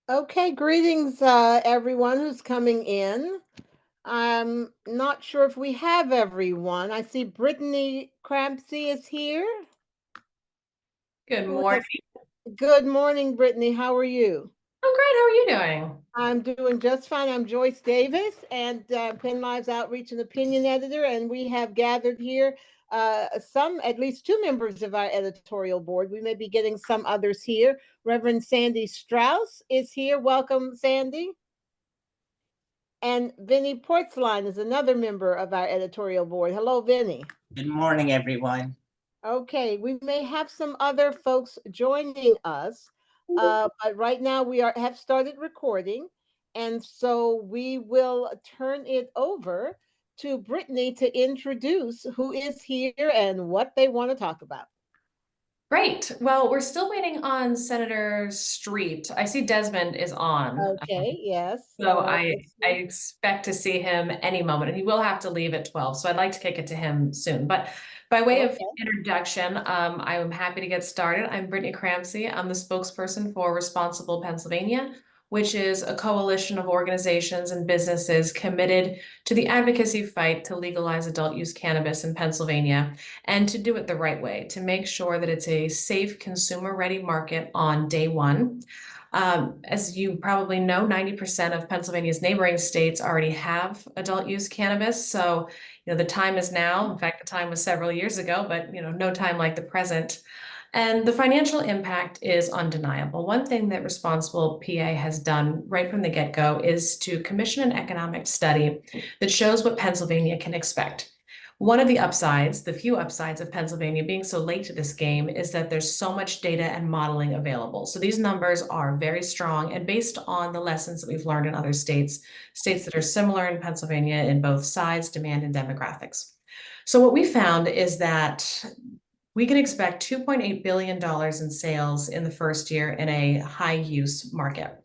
Okay, greetings, everyone who's coming in. I'm not sure if we have everyone. I see Brittany Crampsey is here. Good Who morning. is- Good morning, Brittany. How are you? I'm great. How are you doing? I'm doing just fine. I'm Joyce Davis, and PennLive's Outreach and Opinion Editor, and we have gathered here at least two members of our editorial board. We may be getting some others here. Reverend Sandy Strauss is here. Welcome, Sandy. And Vinnie Portzline is another member of our editorial board. Hello, Vinnie. Good morning, everyone. Okay, we may have some other folks joining us, but right now we have started recording, and so we will turn it over to Brittany to introduce who is here and what they want to talk about. Great. Well, we're still waiting on Senator Street. I see Desmond is on. Okay, yes. So I expect to see him any moment, and he will have to leave at 12. So I'd like to kick it to him soon. But by way of introduction, I am happy to get started. I'm Brittany Crampsey. I'm the spokesperson for Responsible Pennsylvania, which is a coalition of organizations and businesses committed to the advocacy fight to legalize adult use cannabis in Pennsylvania, and to do it the right way, to make sure that it's a safe, consumer-ready market on day one. As you probably know, 90% of Pennsylvania's neighboring states already have adult use cannabis. So, the time is now. In fact, the time was several years ago, but, no time like the present. And the financial impact is undeniable. One thing that Responsible PA has done right from the get-go is to commission an economic study that shows what Pennsylvania can expect. One of the upsides, the few upsides of Pennsylvania being so late to this game, is that there's so much data and modeling available. So these numbers are very strong and based on the lessons that we've learned in other states that are similar in Pennsylvania in both size, demand, and demographics. So what we found is that we can expect $2.8 billion in sales in the first year in a high use market.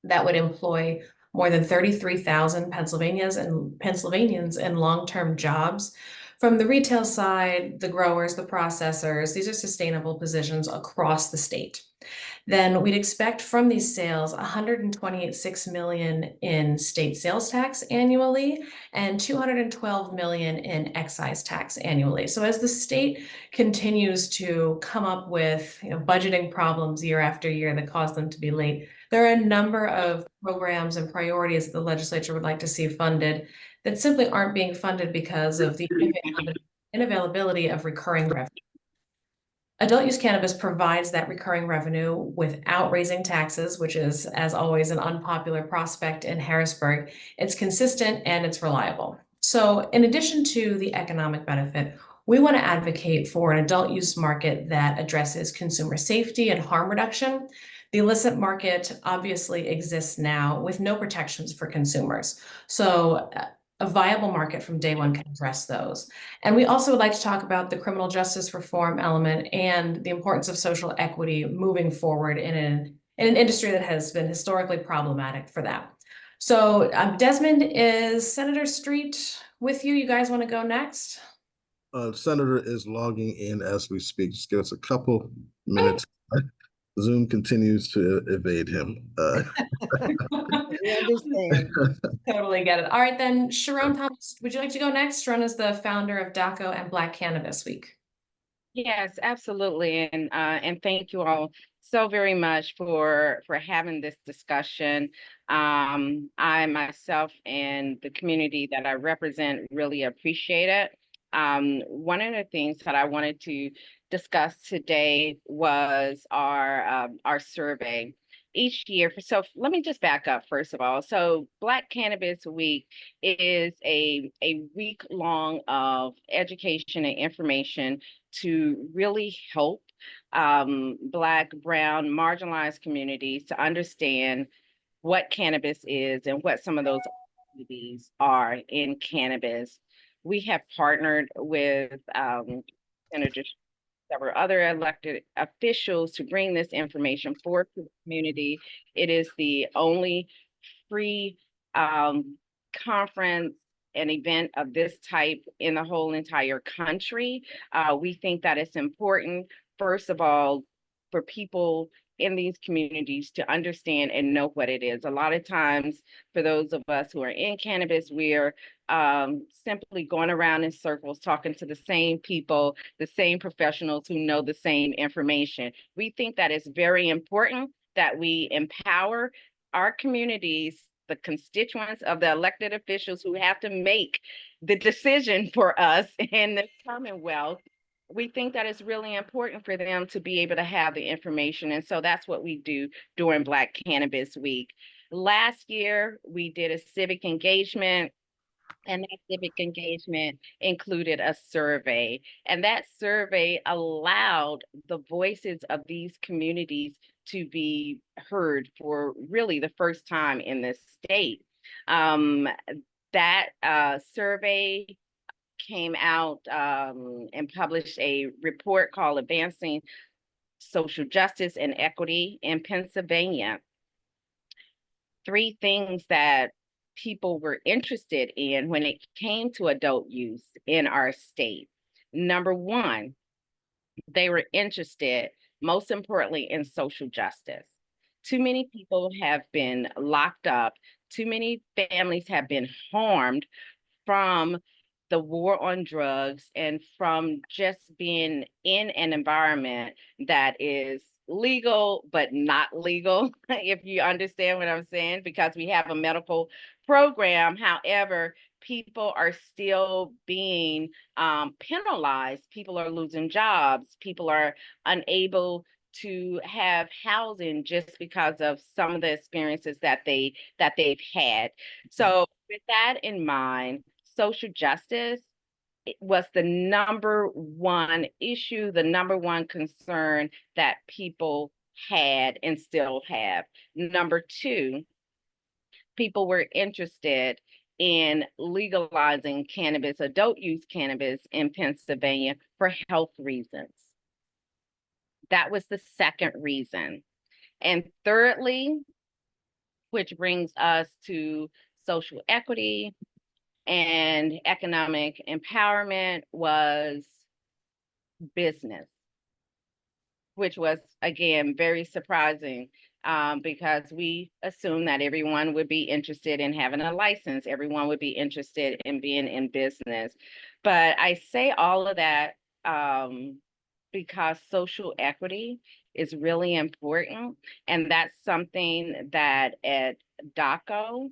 That would employ more than 33,000 Pennsylvanians in long-term jobs. From the retail side, the growers, the processors, these are sustainable positions across the state. Then we'd expect from these sales $128.6 million in state sales tax annually and $212 million in excise tax annually. So as the state continues to come up with budgeting problems year after year that cause them to be late, there are a number of programs and priorities that the legislature would like to see funded that simply aren't being funded because of the unavailability of recurring revenue. Adult use cannabis provides that recurring revenue without raising taxes, which is, as always, an unpopular prospect in Harrisburg. It's consistent and it's reliable. So in addition to the economic benefit, we want to advocate for an adult use market that addresses consumer safety and harm reduction. The illicit market obviously exists now with no protections for consumers. So a viable market from day one can address those. And we also would like to talk about the criminal justice reform element and the importance of social equity moving forward in an industry that has been historically problematic for that. So Desmond, is Senator Street with you? You guys want to go next? Senator is logging in as we speak. Just give us a couple minutes. Zoom continues to evade him. We understand. Totally get it. All right, then, Sharon Thomas, would you like to go next? Sharon is the founder of DACO and Black Cannabis Week. Yes, absolutely. And thank you all so very much for having this discussion. I myself and the community that I represent really appreciate it. One of the things that I wanted to discuss today was our survey. Each year, so let me just back up first of all. So Black Cannabis Week is a week long of education and information to really help Black, Brown, marginalized communities to understand what cannabis is and what some of those opportunities are in cannabis. We have partnered with senators, several other elected officials to bring this information forth to the community. It is the only free conference, an event of this type in the whole entire country. We think that it's important, first of all, for people in these communities to understand and know what it is. A lot of times, for those of us who are in cannabis, we're simply going around in circles, talking to the same people, the same professionals who know the same information. We think that it's very important that we empower our communities, the constituents of the elected officials who have to make the decision for us in the Commonwealth. We think that it's really important for them to be able to have the information. And so that's what we do during Black Cannabis Week. Last year, we did a civic engagement, and that civic engagement included a survey. And that survey allowed the voices of these communities to be heard for really the first time in this state. That survey came out and published a report called Advancing Social Justice and Equity in Pennsylvania. 3 things that people were interested in when it came to adult use in our state. Number 1, they were interested, most importantly, in social justice. Too many people have been locked up. Too many families have been harmed from the war on drugs and from just being in an environment that is legal but not legal, if you understand what I'm saying, because we have a medical program. However, people are still being penalized. People are losing jobs. People are unable to have housing just because of some of the experiences that they've had. So with that in mind, social justice was the number 1 issue, the number 1 concern that people had and still have. Number 2, people were interested in legalizing cannabis, adult use cannabis in Pennsylvania for health reasons. That was the second reason. And thirdly, which brings us to social equity and economic empowerment, was business, which was, again, very surprising because we assumed that everyone would be interested in having a license. Everyone would be interested in being in business. But I say all of that because social equity is really important. And that's something that at DACO,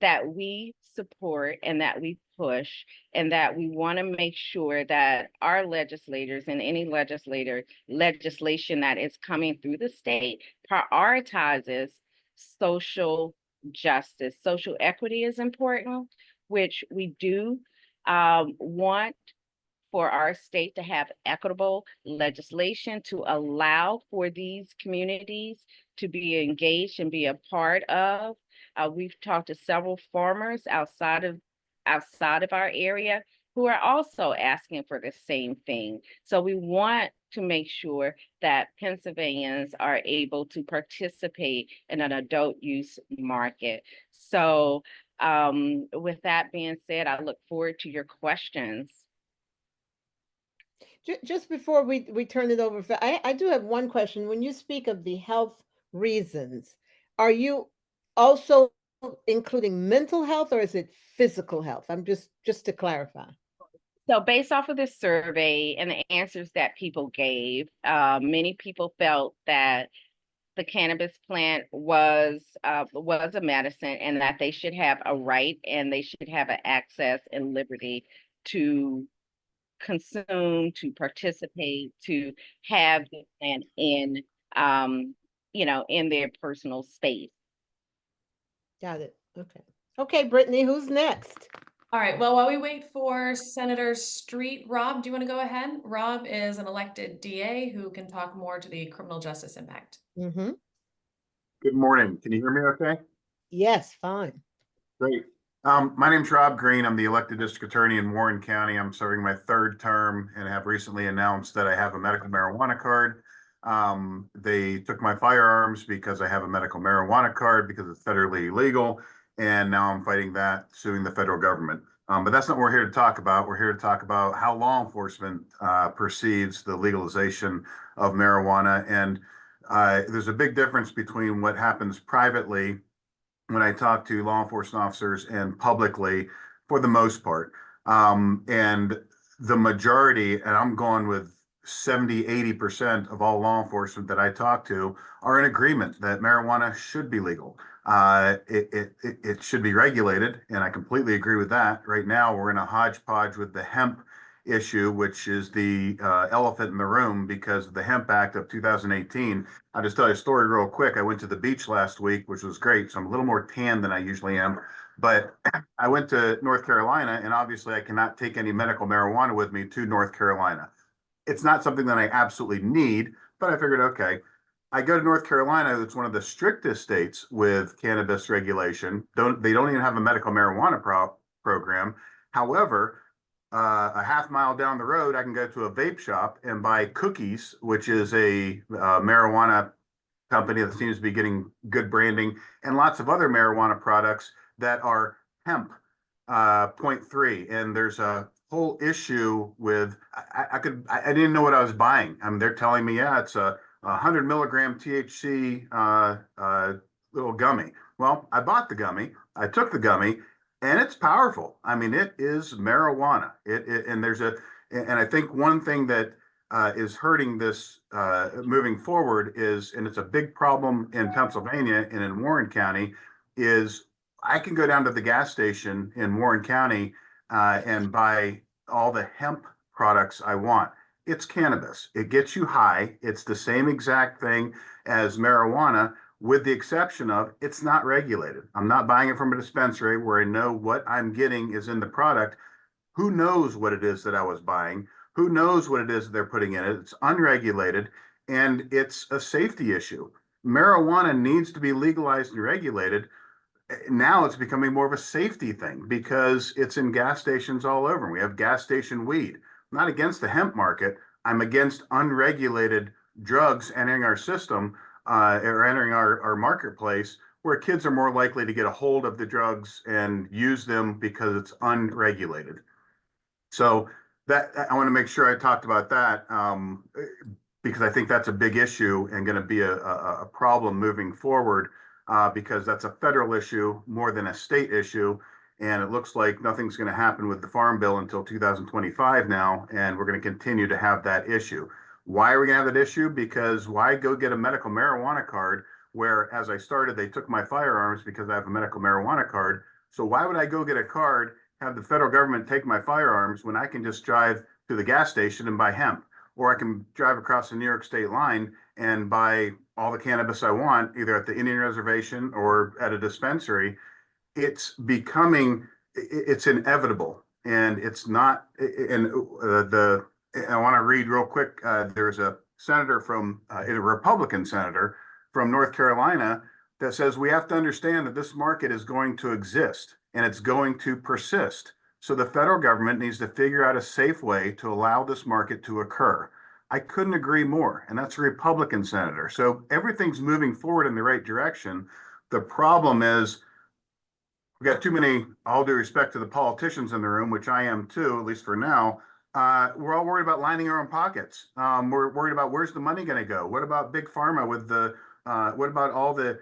that we support and that we push, and that we want to make sure that our legislators and any legislation that is coming through the state prioritizes social justice. Social equity is important, which we do want for our state to have equitable legislation to allow for these communities to be engaged and be a part of. We've talked to several farmers outside of our area who are also asking for the same thing. So we want to make sure that Pennsylvanians are able to participate in an adult use market. So with that being said, I look forward to your questions. Just before we turn it over, I do have one question. When you speak of the health reasons, are you also including mental health, or is it physical health? I'm just to clarify. So based off of this survey and the answers that people gave, many people felt that the cannabis plant was a medicine, and that they should have a right and they should have an access and liberty to consume, to participate, to have the plant in in their personal space. Got it. Okay. Okay, Brittany, who's next? All right, well, while we wait for Senator Street, Rob, do you want to go ahead? Rob is an elected DA who can talk more to the criminal justice impact. Mm-hmm. Good morning. Can you hear me okay? Yes, fine. Great. My name's Rob Green. I'm the elected district attorney in Warren County. I'm serving my 3rd term and have recently announced that I have a medical marijuana card. They took my firearms because I have a medical marijuana card because it's federally illegal. And now I'm fighting that, suing the federal government. But that's not what we're here to talk about. We're here to talk about how law enforcement perceives the legalization of marijuana. And There's a big difference between what happens privately when I talk to law enforcement officers and publicly for the most part. And the majority, and I'm going with 70, 80% of all law enforcement that I talk to are in agreement that marijuana should be legal. It should be regulated, and I completely agree with that. Right now, we're in a hodgepodge with the hemp issue, which is the elephant in the room because of the Hemp Act of 2018. I'll just tell you a story real quick. I went to the beach last week, which was great. So I'm a little more tan than I usually am. But I went to North Carolina, and obviously I cannot take any medical marijuana with me to North Carolina. It's not something that I absolutely need, but I figured, okay, I go to North Carolina. It's one of the strictest states with cannabis regulation. They don't even have a medical marijuana program. However, a half mile down the road, I can go to a vape shop and buy Cookies, which is a marijuana company that seems to be getting good branding, and lots of other marijuana products that are hemp 0.3. And there's a whole issue with I didn't know what I was buying. I mean, they're telling me, yeah, it's a 100 milligram THC little gummy. Well, I bought the gummy, I took the gummy, and it's powerful. I mean, it is marijuana. And I think one thing that is hurting this moving forward is, and it's a big problem in Pennsylvania and in Warren County, is I can go down to the gas station in Warren County and buy all the hemp products I want. It's cannabis. It gets you high. It's the same exact thing as marijuana, with the exception of it's not regulated. I'm not buying it from a dispensary where I know what I'm getting is in the product. Who knows what it is that I was buying? Who knows what it is that they're putting in it? It's unregulated, and it's a safety issue. Marijuana needs to be legalized and regulated. Now it's becoming more of a safety thing because it's in gas stations all over. We have gas station weed. I'm not against the hemp market. I'm against unregulated drugs entering our system or entering our marketplace, where kids are more likely to get a hold of the drugs and use them because it's unregulated. So that I want to make sure I talked about that because I think that's a big issue and going to be a problem moving forward because that's a federal issue more than a state issue. And it looks like nothing's going to happen with the Farm Bill until 2025 now, and we're going to continue to have that issue. Why are we going to have that issue? Because why go get a medical marijuana card where, as I started, they took my firearms because I have a medical marijuana card. So why would I go get a card, have the federal government take my firearms when I can just drive to the gas station and buy hemp? Or I can drive across the New York state line and buy all the cannabis I want, either at the Indian reservation or at a dispensary. It's inevitable, and it's not. And I want to read real quick. There's a senator a Republican senator from North Carolina that says we have to understand that this market is going to exist and it's going to persist. So the federal government needs to figure out a safe way to allow this market to occur. I couldn't agree more, and that's a Republican senator. So everything's moving forward in the right direction. The problem is we got too many, all due respect to the politicians in the room, which I am too, at least for now. We're all worried about lining our own pockets. We're worried about where's the money going to go? What about big pharma with what about all the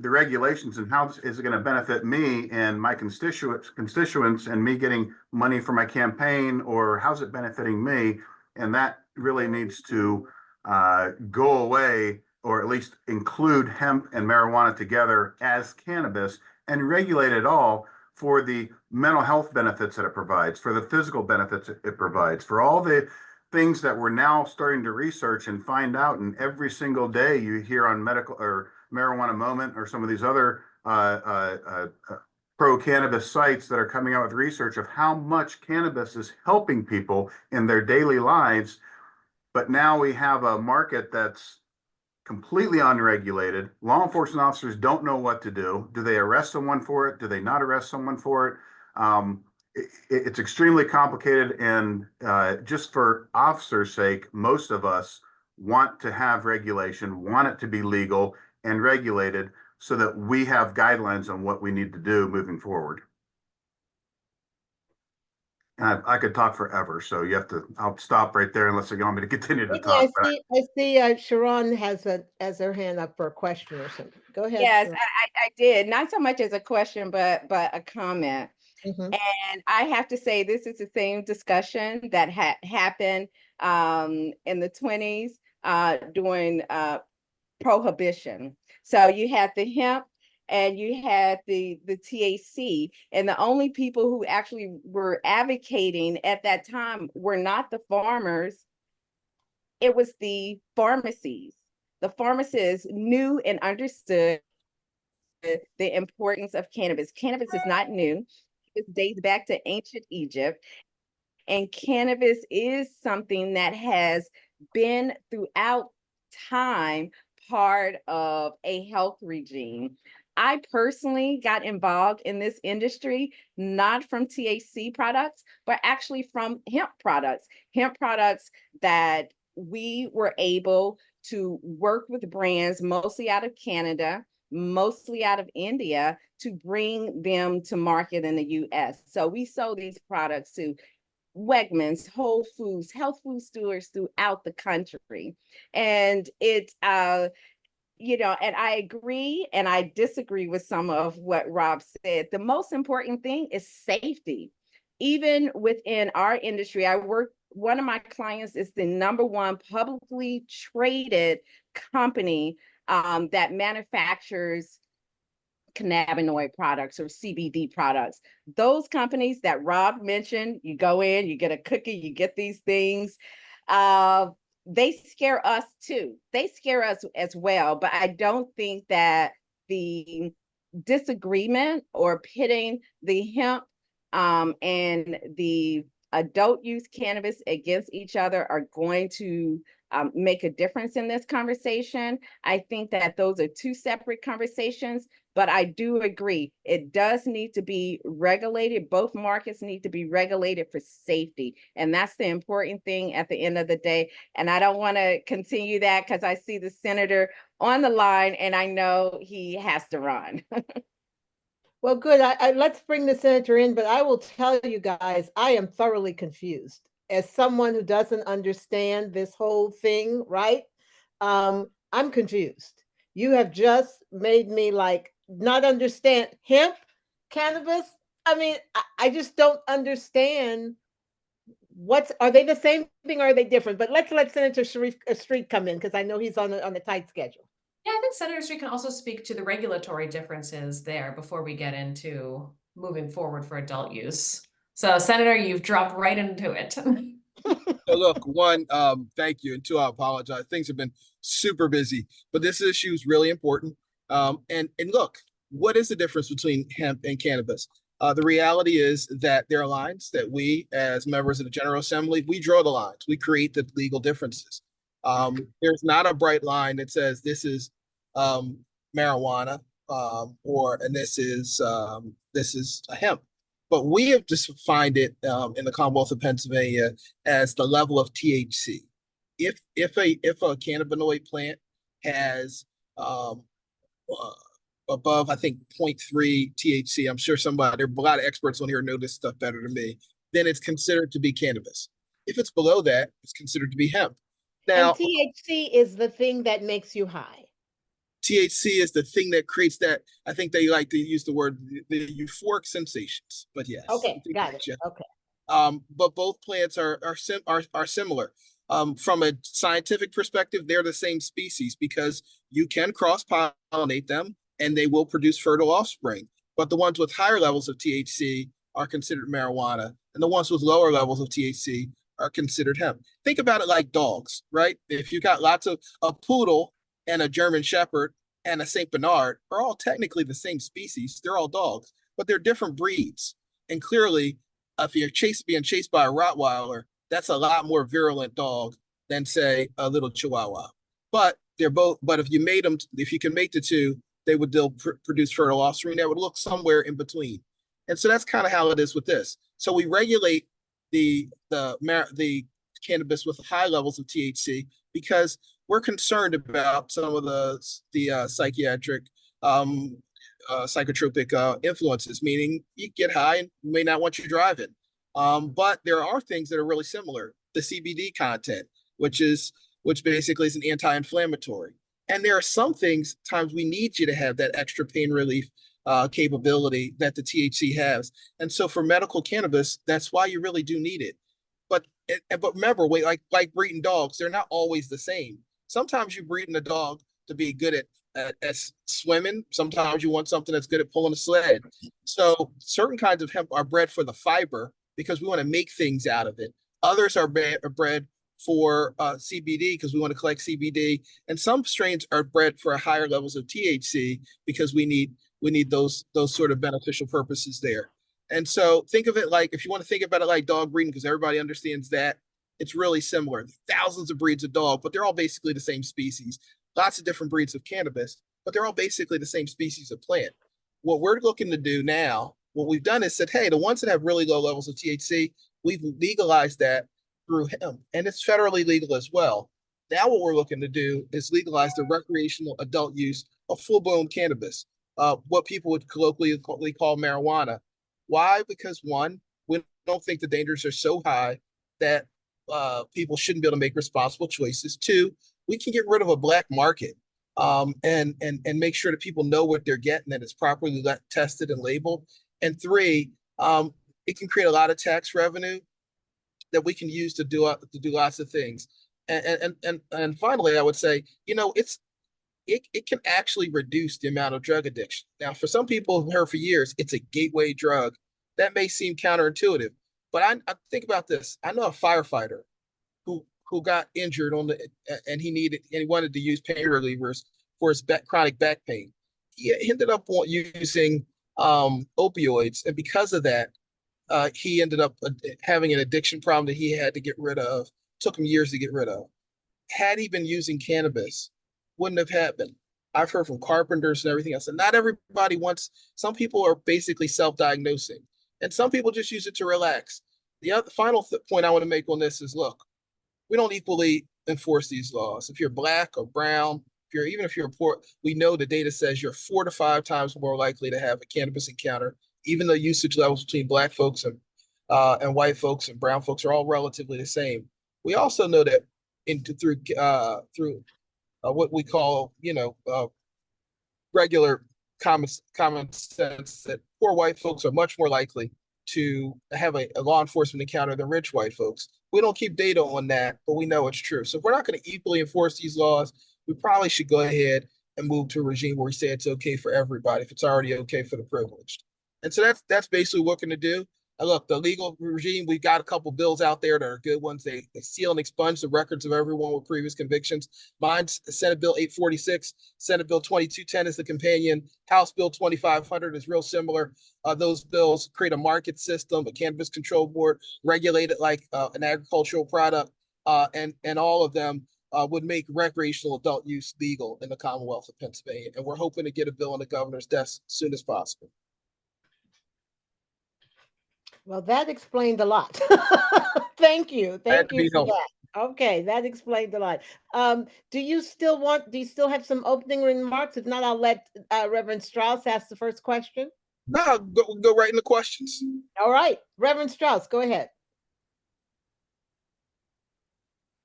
regulations, and how is it going to benefit me and my constituents and me getting money for my campaign, or how's it benefiting me? And that really needs to go away, or at least include hemp and marijuana together as cannabis and regulate it all for the mental health benefits that it provides, for the physical benefits it provides, for all the things that we're now starting to research and find out. And every single day you hear on Medical or Marijuana Moment or some of these other pro-cannabis sites that are coming out with research of how much cannabis is helping people in their daily lives. But now we have a market that's completely unregulated. Law enforcement officers don't know what to do. Do they arrest someone for it? Do they not arrest someone for it? It's extremely complicated, and just for officers' sake, most of us want to have regulation, want it to be legal and regulated so that we have guidelines on what we need to do moving forward. And I could talk forever, so I'll stop right there unless you want me to continue to Maybe talk. I see Sharon has her hand up for a question or something. Go ahead, Yes, Sharon. I did. Not so much as a question, but a comment. Mhm. And I have to say, this is the same discussion that had happened in the 20s during prohibition. So you had the hemp and you had the THC, and the only people who actually were advocating at that time were not the farmers, it was the pharmacies. The pharmacists knew and understood the importance of cannabis. Cannabis is not new. It dates back to ancient Egypt. And cannabis is something that has been throughout time part of a health regime. I personally got involved in this industry, not from THC products, but actually from hemp products that we were able to work with brands, mostly out of Canada, mostly out of India, to bring them to market in the US. So we sold these products to Wegmans, Whole Foods, health food stores throughout the country. And and I agree and I disagree with some of what Rob said. The most important thing is safety. Even within our industry, one of my clients is the number one publicly traded company that manufactures cannabinoid products or CBD products. Those companies that Rob mentioned, you go in, you get a cookie, you get these things. They scare us too. They scare us as well. But I don't think that the disagreement or pitting the hemp and the adult use cannabis against each other are going to make a difference in this conversation. I think that those are two separate conversations, but I do agree it does need to be regulated. Both markets need to be regulated for safety. And that's the important thing at the end of the day. And I don't want to continue that because I see the senator on the line and I know he has to run. Well, good. Let's bring the senator in, but I will tell you guys, I am thoroughly confused as someone who doesn't understand this whole thing, right? I'm confused. You have just made me like not understand hemp, cannabis. I mean, I just don't understand are they the same thing or are they different? But let's let Senator Sharif Street come in because I know he's on a tight schedule. Yeah, I think Senator Street can also speak to the regulatory differences there before we get into moving forward for adult use. So, Senator, you've dropped right into it. So look, one, thank you, and two, I apologize. Things have been super busy, but this issue is really important. And look, what is the difference between hemp and cannabis? The reality is that there are lines that we, as members of the General Assembly, we draw the lines. We create the legal differences. There's not a bright line that says this is marijuana and this is a hemp. But we have just defined it in the Commonwealth of Pennsylvania as the level of THC. If a cannabinoid plant has above, I think, 0.3 THC, I'm sure there are a lot of experts on here know this stuff better than me, then it's considered to be cannabis. If it's below that, it's considered to be hemp. Now, and THC is the thing that makes you high. THC is the thing that creates that. I think they like to use the word the euphoric sensations, but yes. Okay, got it. Okay. But both plants are similar. From a scientific perspective, they're the same species because you can cross-pollinate them and they will produce fertile offspring. But the ones with higher levels of THC are considered marijuana, and the ones with lower levels of THC are considered hemp. Think about it like dogs, right? If you got lots of a poodle and a German Shepherd and a St. Bernard are all technically the same species. They're all dogs, but they're different breeds. And clearly, if you're being chased by a Rottweiler, that's a lot more virulent dog than, say, a little Chihuahua. But if you can make the two, they would produce fertile offspring that would look somewhere in between. And so that's kind of how it is with this. So we regulate the cannabis with high levels of THC because we're concerned about some of the psychiatric psychotropic influences, meaning you get high and you may not want you driving. But there are things that are really similar. The CBD content, which basically is an anti-inflammatory. And there are some things, times we need you to have that extra pain relief capability that the THC has. And so for medical cannabis, that's why you really do need it. But remember, like breeding dogs, they're not always the same. Sometimes you're breeding a dog to be good at swimming. Sometimes you want something that's good at pulling a sled. So certain kinds of hemp are bred for the fiber because we want to make things out of it. Others are bred for CBD because we want to collect CBD, and some strains are bred for higher levels of THC because we need those sort of beneficial purposes there. And so think of it like, if you want to think about it like dog breeding, because everybody understands that, it's really similar. Thousands of breeds of dog, but they're all basically the same species. Lots of different breeds of cannabis, but they're all basically the same species of plant. What we're looking to do now, what we've done is said, hey, the ones that have really low levels of THC, we've legalized that through hemp, and it's federally legal as well. Now what we're looking to do is legalize the recreational adult use of full-blown cannabis, what people would colloquially call marijuana. Why? Because one, we don't think the dangers are so high that people shouldn't be able to make responsible choices. Two, we can get rid of a black market and make sure that people know what they're getting, that it's properly tested and labeled. And three, it can create a lot of tax revenue that we can use to do lots of things. And finally, I would say, it can actually reduce the amount of drug addiction. Now, for some people who've heard for years, it's a gateway drug. That may seem counterintuitive, but I think about this. I know a firefighter who got injured and he wanted to use pain relievers for his chronic back pain. He ended up using opioids, and because of that, he ended up having an addiction problem that he had to get rid of. Took him years to get rid of. Had he been using cannabis, wouldn't have happened. I've heard from carpenters and everything else. And not everybody wants, some people are basically self-diagnosing, and some people just use it to relax. The other final point I want to make on this is, look, we don't equally enforce these laws. If you're black or brown, even if you're poor, we know the data says you're 4 to 5 times more likely to have a cannabis encounter, even though usage levels between black folks and white folks and brown folks are all relatively the same. We also know that through what we call, regular common sense, that poor white folks are much more likely to have a law enforcement encounter than rich white folks. We don't keep data on that, but we know it's true. So if we're not going to equally enforce these laws, we probably should go ahead and move to a regime where we say it's okay for everybody if it's already okay for the privileged. And so that's basically what we're going to do. And look, the legal regime, we've got a couple bills out there that are good ones. They seal and expunge the records of everyone with previous convictions. Mine's Senate Bill 846. Senate Bill 2210 is the companion. House Bill 2500 is real similar. Those bills create a market system, a cannabis control board, regulate it like an agricultural product, and all of them would make recreational adult use legal in the Commonwealth of Pennsylvania. And we're hoping to get a bill on the governor's desk as soon as possible. Well, that explained a lot. Thank you. Thank you for that. Okay, that explained a lot. Do you still have some opening remarks? If not, I'll let Reverend Strauss ask the first question. No, go right into questions. All right, Reverend Strauss, go ahead.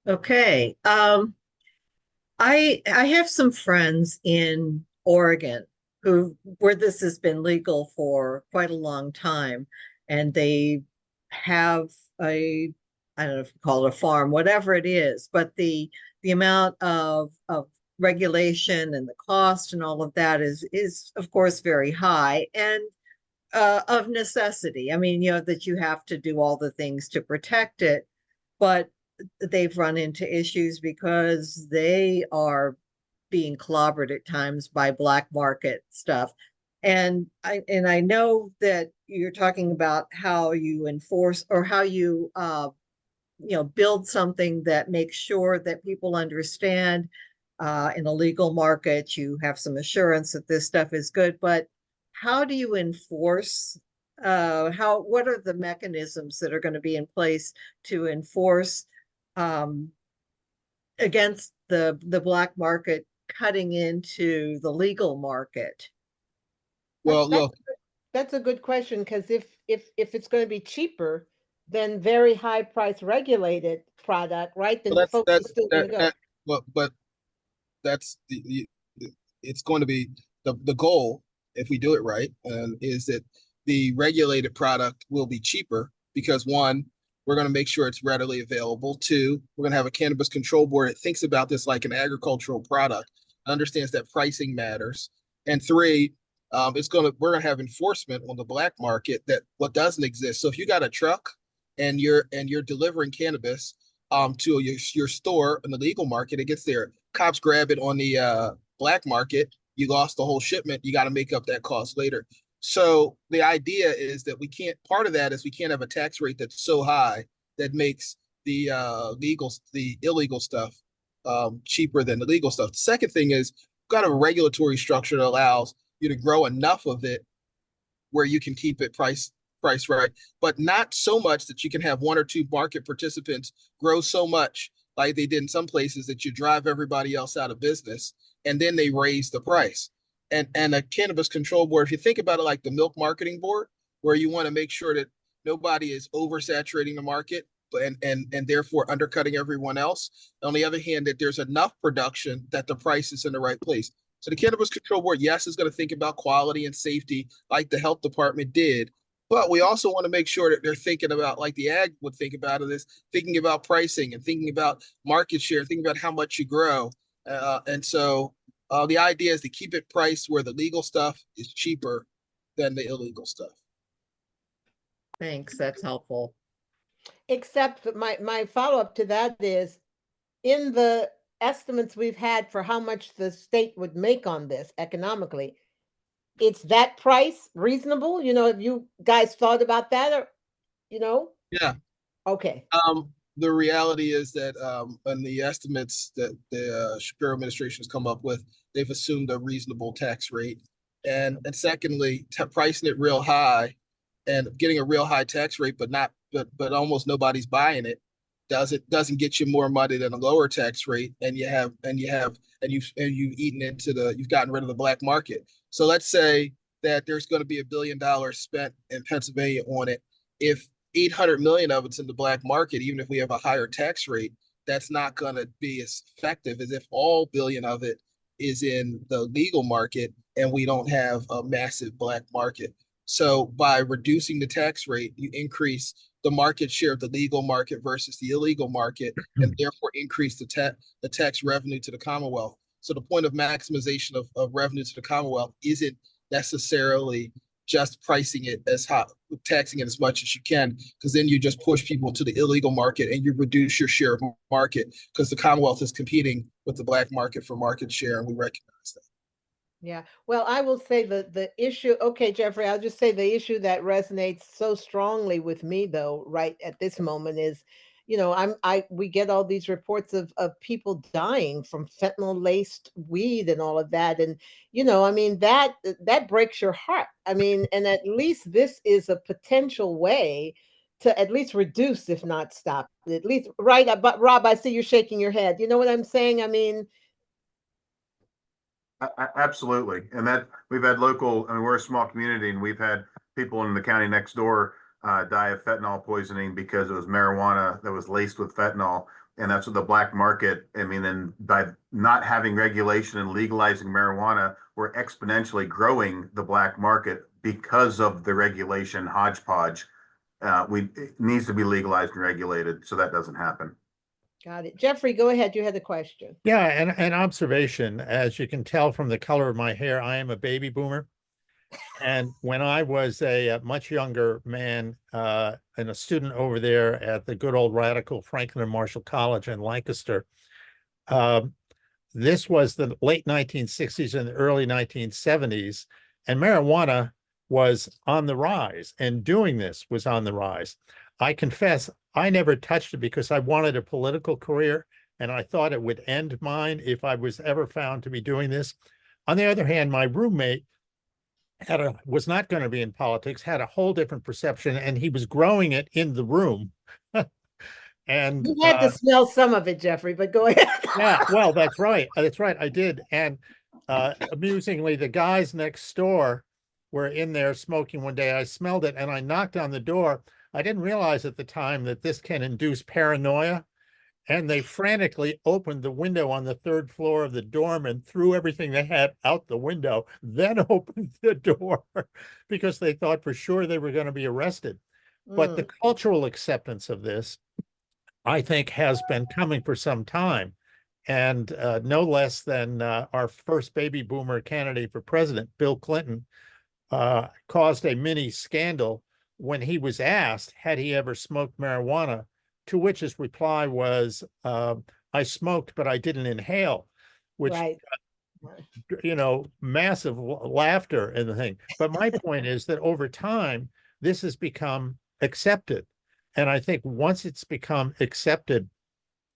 Okay. I have some friends in Oregon where this has been legal for quite a long time, and they have I don't know if you call it a farm, whatever it is, but the amount of regulation and the cost and all of that is of course very high, and of necessity. I mean, that you have to do all the things to protect it, but they've run into issues because they are being clobbered at times by black market stuff. And I know that you're talking about how you enforce, or how you build something that makes sure that people understand in a legal market, you have some assurance that this stuff is good. But how do you enforce? What are the mechanisms that are going to be in place to enforce against the black market cutting into the legal market? Well, look, that's a good question, because if it's going to be cheaper than very high price regulated product, right? Then Well, folks are still going to go. but that's it's going to be the goal if we do it right, is that the regulated product will be cheaper because one, we're going to make sure it's readily available. Two, we're going to have a cannabis control board that thinks about this like an agricultural product, understands that pricing matters. And three, we're going to have enforcement on the black market that what doesn't exist. So if you got a truck and you're delivering cannabis to your store in the legal market, it gets there. Cops grab it on the black market. You lost the whole shipment. You got to make up that cost later. So the idea is that part of that is we can't have a tax rate that's so high that makes the illegal stuff cheaper than the legal stuff. The second thing is we've got a regulatory structure that allows you to grow enough of it where you can keep it priced right, but not so much that you can have one or two market participants grow so much like they did in some places that you drive everybody else out of business and then they raise the price. And a cannabis control board, if you think about it like the milk marketing board, where you want to make sure that nobody is oversaturating the market and therefore undercutting everyone else. On the other hand, that there's enough production that the price is in the right place. So the cannabis control board, yes, is going to think about quality and safety like the health department did. But we also want to make sure that they're thinking about, like the ag would think about it, is thinking about pricing and thinking about market share, thinking about how much you grow. And so the idea is to keep it priced where the legal stuff is cheaper than the illegal stuff. Thanks, that's helpful. Except my follow-up to that is, in the estimates we've had for how much the state would make on this economically, it's that price reasonable? Have you guys thought about that, or Yeah. Okay. The reality is that in the estimates that the Shapiro administration has come up with, they've assumed a reasonable tax rate. And secondly, pricing it real high and getting a real high tax rate, but almost nobody's buying it, doesn't get you more money than a lower tax rate, and you've gotten rid of the black market. So let's say that there's going to be $1 billion spent in Pennsylvania on it. If 800 million of it's in the black market, even if we have a higher tax rate, that's not going to be as effective as if all billion of it is in the legal market and we don't have a massive black market. So by reducing the tax rate, you increase the market share of the legal market versus the illegal market, and therefore increase the tax revenue to the Commonwealth. So the point of maximization of revenue to the Commonwealth isn't necessarily just pricing it as high, taxing it as much as you can, because then you just push people to the illegal market and you reduce your share of market, because the Commonwealth is competing with the black market for market share, and we recognize that. Yeah. Well, I will say the issue, okay, Jeffrey, I'll just say the issue that resonates so strongly with me though, right at this moment is, we get all these reports of people dying from fentanyl laced weed and all of that. And, that breaks your heart. And at least this is a potential way to at least reduce, if not stop, at least, right? But Rob, I see you shaking your head. You know what I'm saying? Absolutely. And that we've had we're a small community, and we've had people in the county next door die of fentanyl poisoning because it was marijuana that was laced with fentanyl. And that's what the black market, and by not having regulation and legalizing marijuana, we're exponentially growing the black market because of the regulation hodgepodge. It needs to be legalized and regulated so that doesn't happen. Got it. Jeffrey, go ahead. You had a question. Yeah, and an observation. As you can tell from the color of my hair, I am a baby boomer. And when I was a much younger man and a student over there at the good old radical Franklin and Marshall College in Lancaster, this was the late 1960s and the early 1970s, and marijuana was on the rise, and doing this was on the rise. I confess, I never touched it because I wanted a political career, and I thought it would end mine if I was ever found to be doing this. On the other hand, my roommate was not going to be in politics, had a whole different perception, and he was growing it in the room. And you had to smell some of it, Jeffrey, but go ahead. Yeah, well, that's right. That's right. I did. And amusingly, the guys next door were in there smoking one day. I smelled it and I knocked on the door. I didn't realize at the time that this can induce paranoia. And they frantically opened the window on the third floor of the dorm and threw everything they had out the window, then opened the door because they thought for sure they were going to be arrested. But the cultural acceptance of this, I think, has been coming for some time. And no less than our first baby boomer candidate for president, Bill Clinton, caused a mini scandal when he was asked, had he ever smoked marijuana? To which his reply was, I smoked, but I didn't inhale, which, Right. Massive laughter and the thing. But my point is that over time, this has become accepted. And I think once it's become accepted,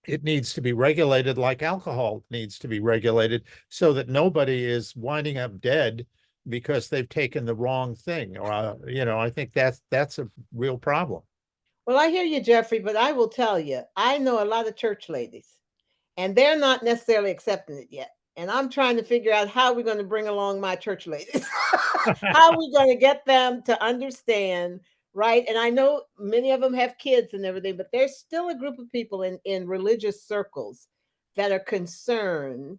it needs to be regulated like alcohol needs to be regulated so that nobody is winding up dead because they've taken the wrong thing. Or, I think that's a real problem. Well, I hear you, Jeffrey, but I will tell you, I know a lot of church ladies, and they're not necessarily accepting it yet. And I'm trying to figure out how we're going to bring along my church ladies, how we're going to get them to understand, right? And I know many of them have kids and everything, but there's still a group of people in religious circles that are concerned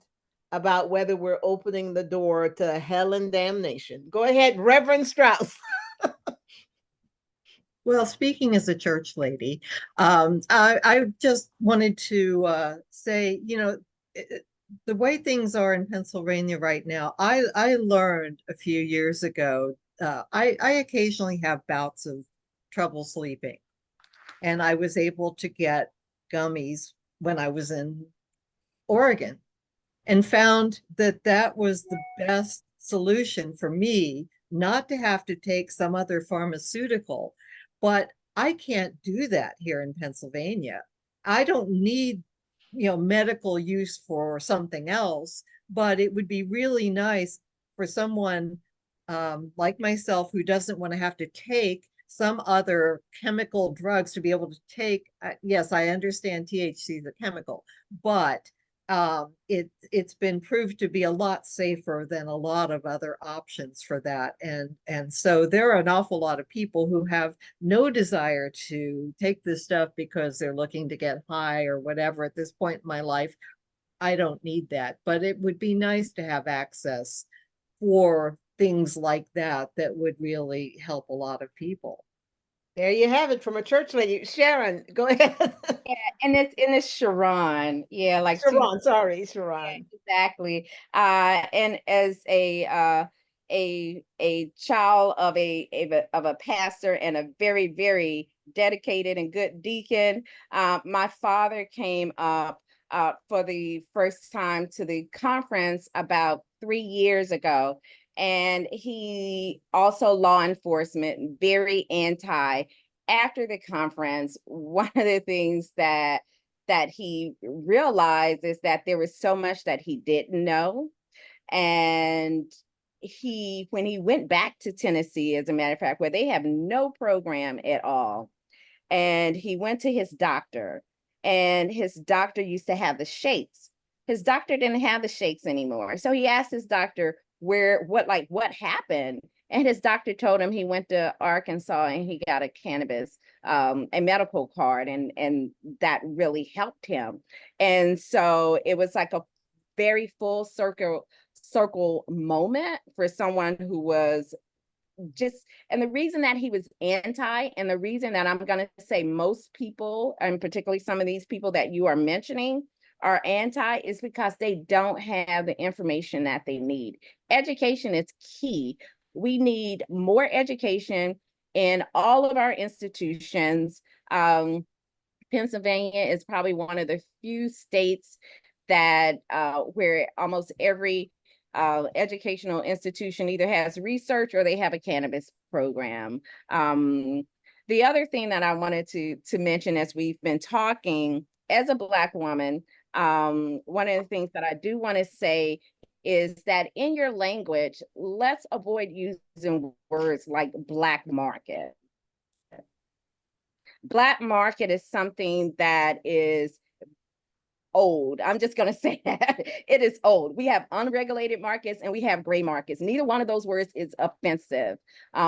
about whether we're opening the door to hell and damnation. Go ahead, Reverend Strauss. Well, speaking as a church lady, I just wanted to say, the way things are in Pennsylvania right now, I learned a few years ago, I occasionally have bouts of trouble sleeping, and I was able to get gummies when I was in Oregon and found that that was the best solution for me, not to have to take some other pharmaceutical. But I can't do that here in Pennsylvania. I don't need, medical use for something else, but it would be really nice for someone like myself who doesn't want to have to take some other chemical drugs to be able to take. Yes, I understand THC is a chemical, but it's been proved to be a lot safer than a lot of other options for that. And so there are an awful lot of people who have no desire to take this stuff because they're looking to get high or whatever at this point in my life. I don't need that, but it would be nice to have access for things like that would really help a lot of people. There you have it from a church lady. Sharon, go ahead. Yeah, and it's Sharon. Yeah, like Sharon, sorry, Sharon. exactly. And as a child of a pastor and a very, very dedicated and good deacon, my father came up for the first time to the conference about 3 years ago. And he also law enforcement, very anti. After the conference, one of the things that he realized is that there was so much that he didn't know. And when he went back to Tennessee, as a matter of fact, where they have no program at all, and he went to his doctor, and his doctor used to have the shakes. His doctor didn't have the shakes anymore. So he asked his doctor what happened. And his doctor told him he went to Arkansas and he got a cannabis, a medical card, and that really helped him. And so it was like a very full circle moment for someone who was and the reason that he was anti, and the reason that I'm going to say most people, and particularly some of these people that you are mentioning, are anti, is because they don't have the information that they need. Education is key. We need more education in all of our institutions. Pennsylvania is probably one of the few states that where almost every educational institution either has research or they have a cannabis program. The other thing that I wanted to mention as we've been talking, as a Black woman, one of the things that I do want to say is that in your language, let's avoid using words like Black market. Black market is something that is old. I'm just going to say that it is old. We have unregulated markets and we have gray markets. Neither one of those words is offensive.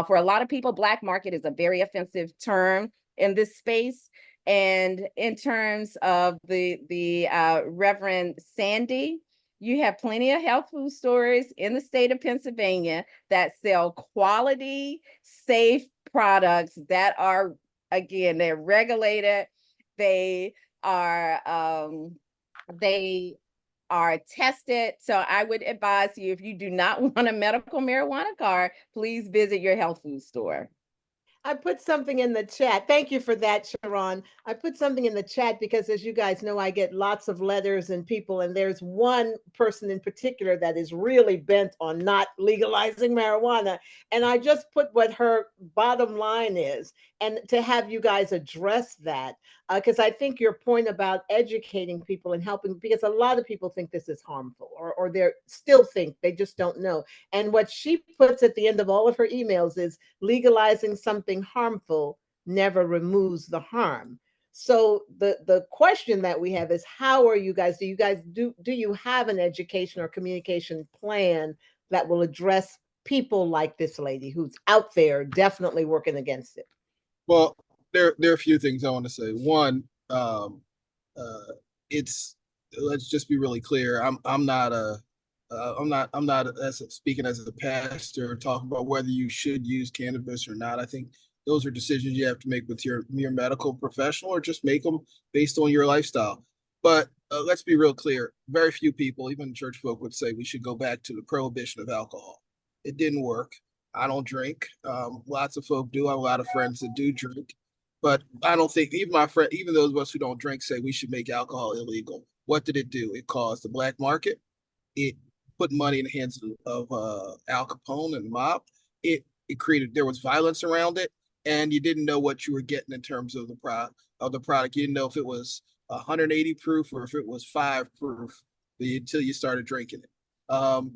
For a lot of people, Black market is a very offensive term. in this space. And in terms of the Reverend Sandy, you have plenty of health food stores in the state of Pennsylvania that sell quality, safe products that are, again, they're regulated. They are tested. So I would advise you, if you do not want a medical marijuana card, please visit your health food store. I put something in the chat. Thank you for that, Sharon. I put something in the chat because, as you guys know, I get lots of letters and people, and there's one person in particular that is really bent on not legalizing marijuana. And I just put what her bottom line is, and to have you guys address that, because I think your point about educating people and helping, because a lot of people think this is harmful, or they still think, they just don't know. And what she puts at the end of all of her emails is, legalizing something harmful never removes the harm. So the question that we have is, how are you guys, do you have an education or communication plan that will address people like this lady who's out there definitely working against it? Well, there are a few things I want to say. One, it's, let's just be really clear. I'm not speaking as a pastor talking about whether you should use cannabis or not. I think those are decisions you have to make with your medical professional, or just make them based on your lifestyle. But let's be real clear. Very few people, even church folk, would say we should go back to the prohibition of alcohol. It didn't work. I don't drink. Lots of folk do. I have a lot of friends that do drink. But I don't think, even those of us who don't drink, say we should make alcohol illegal. What did it do? It caused the black market. It put money in the hands of Al Capone and the mob. It created, there was violence around it, and you didn't know what you were getting in terms of the product. You didn't know if it was 180 proof or if it was 5 proof until you started drinking it.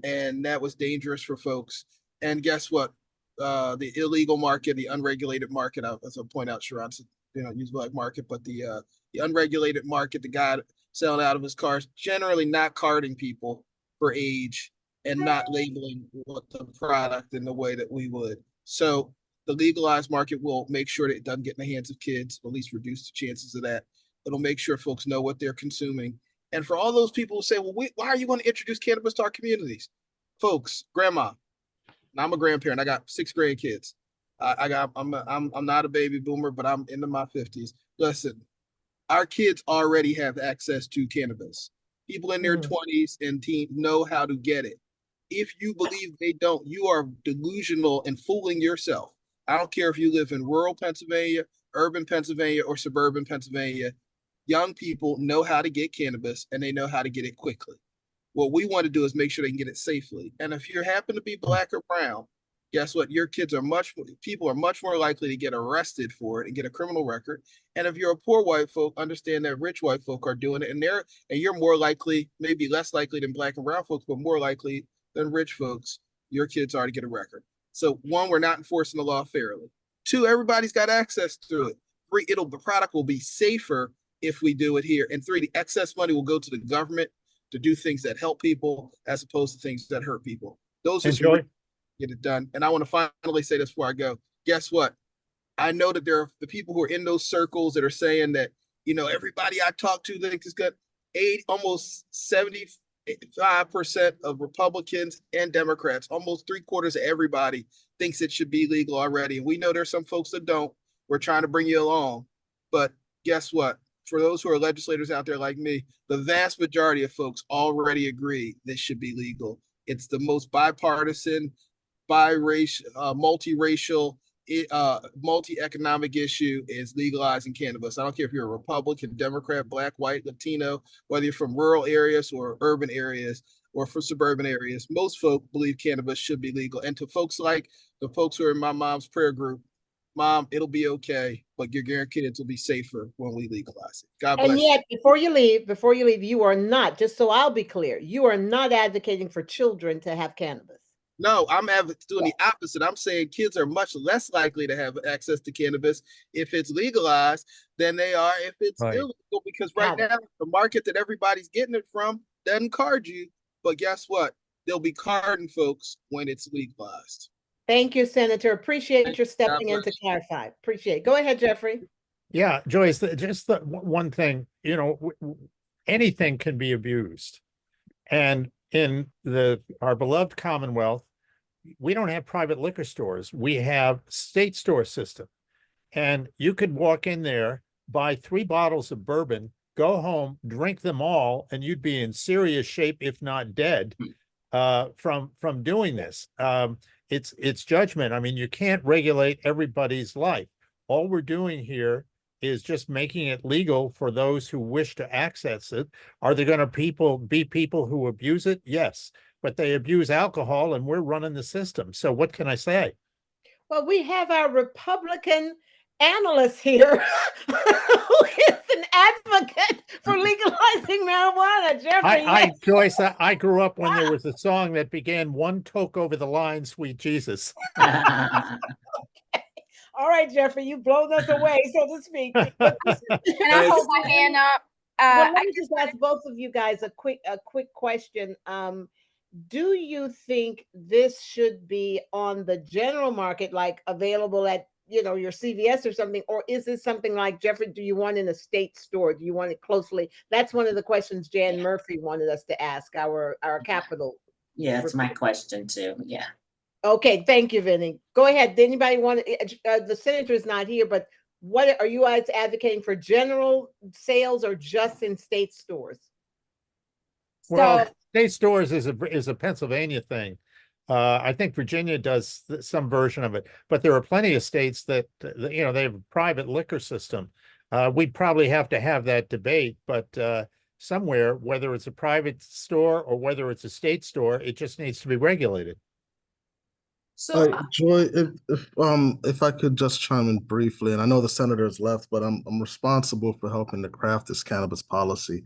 And that was dangerous for folks. And guess what? The illegal market, the unregulated market, as I point out, Sharon, use black market, but the unregulated market, the guy selling out of his cars, generally not carding people for age and not labeling what the product in the way that we would. So the legalized market will make sure that it doesn't get in the hands of kids, or at least reduce the chances of that. It'll make sure folks know what they're consuming. And for all those people who say, well, why are you going to introduce cannabis to our communities? Folks, grandma, I'm a grandparent. I got 6 grandkids. I'm not a baby boomer, but I'm into my 50s. Listen, our kids already have access to cannabis. People in their 20s and teens know how to get it. If you believe they don't, you are delusional and fooling yourself. I don't care if you live in rural Pennsylvania, urban Pennsylvania, or suburban Pennsylvania. Young people know how to get cannabis, and they know how to get it quickly. What we want to do is make sure they can get it safely. And if you happen to be black or brown, guess what? Your kids are people are much more likely to get arrested for it and get a criminal record. And if you're a poor white folk, understand that rich white folk are doing it, and you're more likely, maybe less likely than black and brown folks, but more likely than rich folks, your kids are to get a record. So 1, we're not enforcing the law fairly. 2, everybody's got access to it. 3, the product will be safer if we do it here. And 3, the excess money will go to the government to do things that help people as opposed to things that hurt people. Those are some get it done. And I want to finally say this before I go. Guess what? I know that there are the people who are in those circles that are saying that, everybody I talk to thinks it's good. Almost 75% of Republicans and Democrats, almost 3/4 of everybody thinks it should be legal already. And we know there's some folks that don't. We're trying to bring you along. But guess what? For those who are legislators out there like me, the vast majority of folks already agree this should be legal. It's the most bipartisan, biracial, multiracial, multi-economic issue is legalizing cannabis. I don't care if you're a Republican, Democrat, black, white, Latino, whether you're from rural areas or urban areas or from suburban areas. Most folk believe cannabis should be legal. And to folks like the folks who are in my mom's prayer group, Mom, it'll be okay, but your grandkids will be safer when we legalize it. God bless. And yet, before you leave, you are not, just so I'll be clear, you are not advocating for children to have cannabis. No, I'm doing the opposite. I'm saying kids are much less likely to have access to cannabis if it's legalized than they are if it's illegal, because right now, the market that everybody's getting it from doesn't card you. But guess what? They'll be carding folks when it's legalized. Thank you, Senator. Appreciate your stepping in to clarify. Appreciate it. Go ahead, Jeffrey. Yeah, Joyce, just the one thing, anything can be abused. And in our beloved Commonwealth, we don't have private liquor stores. We have state store system. And you could walk in there, buy 3 bottles of bourbon, go home, drink them all, and you'd be in serious shape, if not dead, from doing this. It's judgment. I mean, you can't regulate everybody's life. All we're doing here is just making it legal for those who wish to access it. Are there going to be people who abuse it? Yes, but they abuse alcohol, and we're running the system. So what can I say? Well, we have our Republican analyst here who is an advocate for legalizing marijuana. Jeffrey, yes. Joyce, I grew up when there was a song that began, "One toke over the line, sweet Jesus." All right, Jeffrey, you've blown us away, so to speak. Can I hold my hand up? Well, let me just ask both of you guys a quick question. Do you think this should be on the general market, like available at your CVS or something, or is this something like, Jeffrey, do you want in a state store? Do you want it closely? That's one of the questions Jan Murphy wanted us to ask our Capitol. Yeah, it's my question too. Yeah. Okay, thank you, Vinny. Go ahead. Did anybody want the senator is not here, but what are you guys advocating for, general sales or just in state stores? Well, state stores is a Pennsylvania thing. I think Virginia does some version of it, but there are plenty of states that they have a private liquor system. We'd probably have to have that debate, but somewhere, whether it's a private store or whether it's a state store, it just needs to be regulated. So Joy, if I could just chime in briefly, and I know the senator's left, but I'm responsible for helping to craft this cannabis policy,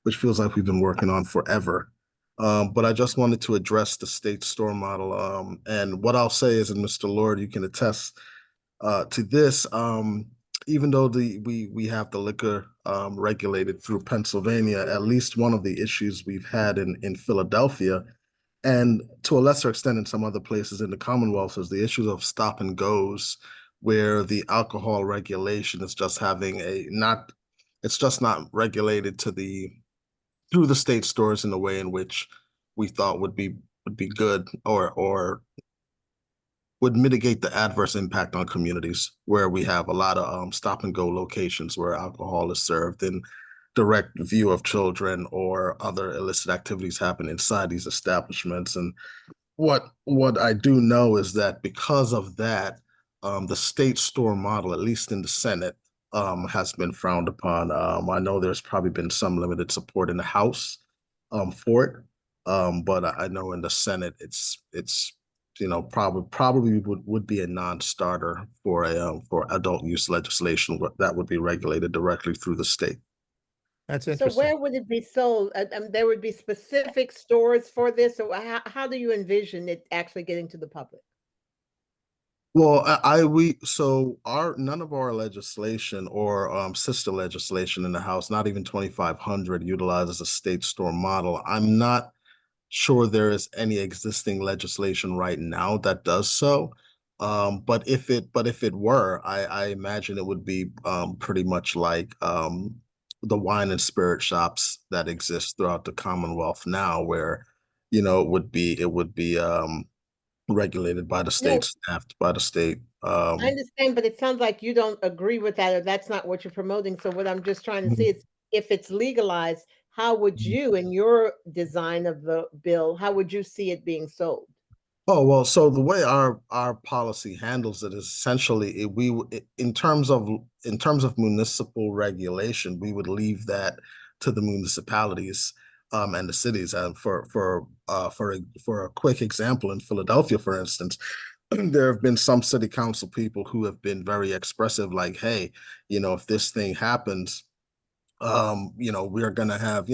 which feels like we've been working on forever. But I just wanted to address the state store model. And what I'll say is, and Mr. Lord, you can attest to this. Even though we have the liquor regulated through Pennsylvania, at least one of the issues we've had in Philadelphia, and to a lesser extent in some other places in the Commonwealth, is the issue of stop and goes, where the alcohol regulation is just it's just not regulated through the state stores in a way in which we thought would be good or would mitigate the adverse impact on communities, where we have a lot of stop and go locations where alcohol is served in direct view of children, or other illicit activities happen inside these establishments. And what I do know is that because of that, the state store model, at least in the Senate, has been frowned upon. I know there's probably been some limited support in the House for it, but I know in the Senate it's probably would be a non-starter for adult use legislation that would be regulated directly through the state. That's So interesting. where would it be sold? There would be specific stores for this. So how do you envision it actually getting to the public? Well, none of our legislation or sister legislation in the House, not even 2500, utilizes a state store model. I'm not sure there is any existing legislation right now that does so. But if it were, I imagine it would be pretty much like the wine and spirit shops that exist throughout the Commonwealth now, where it would be regulated by the state, staffed by the state. I understand, but it sounds like you don't agree with that, or that's not what you're promoting. So what I'm just trying to see is, if it's legalized, how would you, in your design of the bill, how would you see it being sold? Oh, well, so the way our policy handles it is essentially in terms of municipal regulation, we would leave that to the municipalities and the cities. And for a quick example, in Philadelphia, for instance, there have been some city council people who have been very expressive, like, hey, if this thing happens, we are going to have,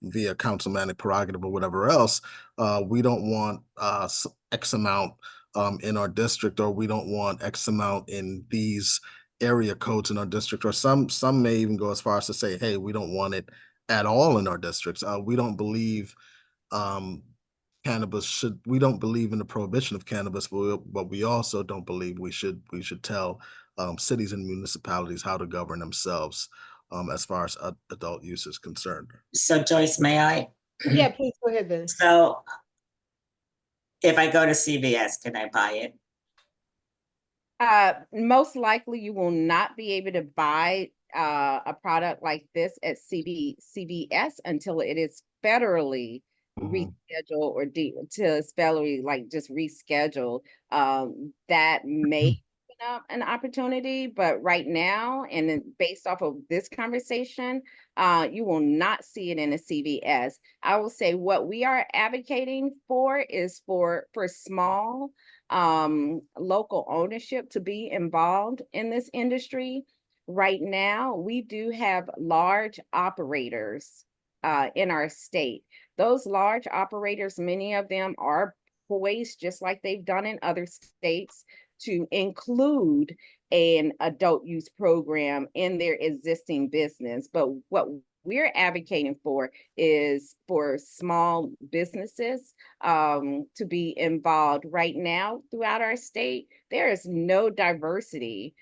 via councilmanic prerogative or whatever else, we don't want X amount in our district, or we don't want X amount in these area codes in our district, or some may even go as far as to say, hey, we don't want it at all in our districts. We don't believe we don't believe in the prohibition of cannabis, but we also don't believe we should tell cities and municipalities how to govern themselves as far as adult use is concerned. So Joyce, may I? Yeah, please go ahead then. So if I go to CVS, can I buy it? Most likely you will not be able to buy a product like this at CVS until it is federally rescheduled or till it's federally just rescheduled. That may open up an opportunity, but right now, and then based off of this conversation, you will not see it in a CVS. I will say what we are advocating for is for small local ownership to be involved in this industry. Right now, we do have large operators in our state. Those large operators, many of them are poised, just like they've done in other states, to include an adult use program in their existing business. But what we're advocating for is for small businesses to be involved. Right now throughout our state, there is no diversity,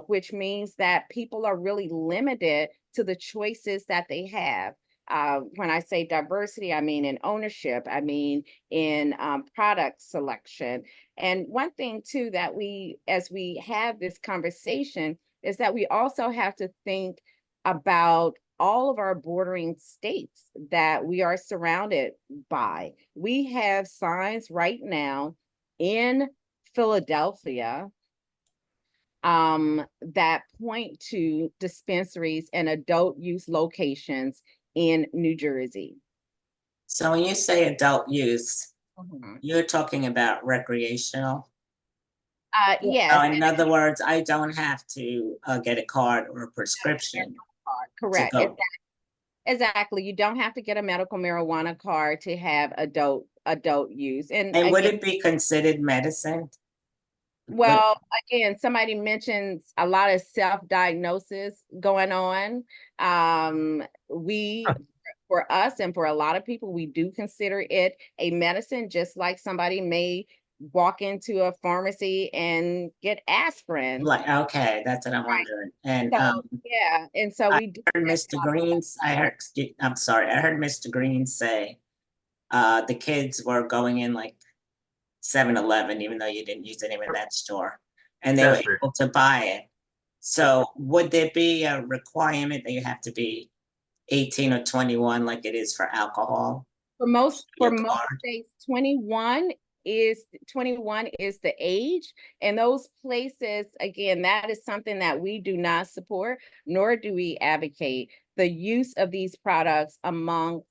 which means that people are really limited to the choices that they have. When I say diversity, I mean in ownership, I mean in product selection. And one thing too that as we have this conversation, is that we also have to think about all of our bordering states that we are surrounded by. We have signs right now in Philadelphia that point to dispensaries and adult use locations in New Jersey. So when you say adult use, you're talking about recreational? Yes. So in other words, I don't have to get a card or a prescription. Correct. Exactly. You don't have to get a medical marijuana card to have adult use. And would it be considered medicine? Well, again, somebody mentions a lot of self-diagnosis going on. For us and for a lot of people, we do consider it a medicine, just like somebody may walk into a pharmacy and get aspirin. Okay, that's what I'm wondering. And yeah, and so we heard Mr. Green's. I'm sorry. I heard Mr. Green say the kids were going in like 7-Eleven, even though you didn't use the name of that store, and they were able to buy it. So would there be a requirement that you have to be 18 or 21 like it is for alcohol? For most states, 21 is the age. And those places, again, that is something that we do not support, nor do we advocate the use of these products among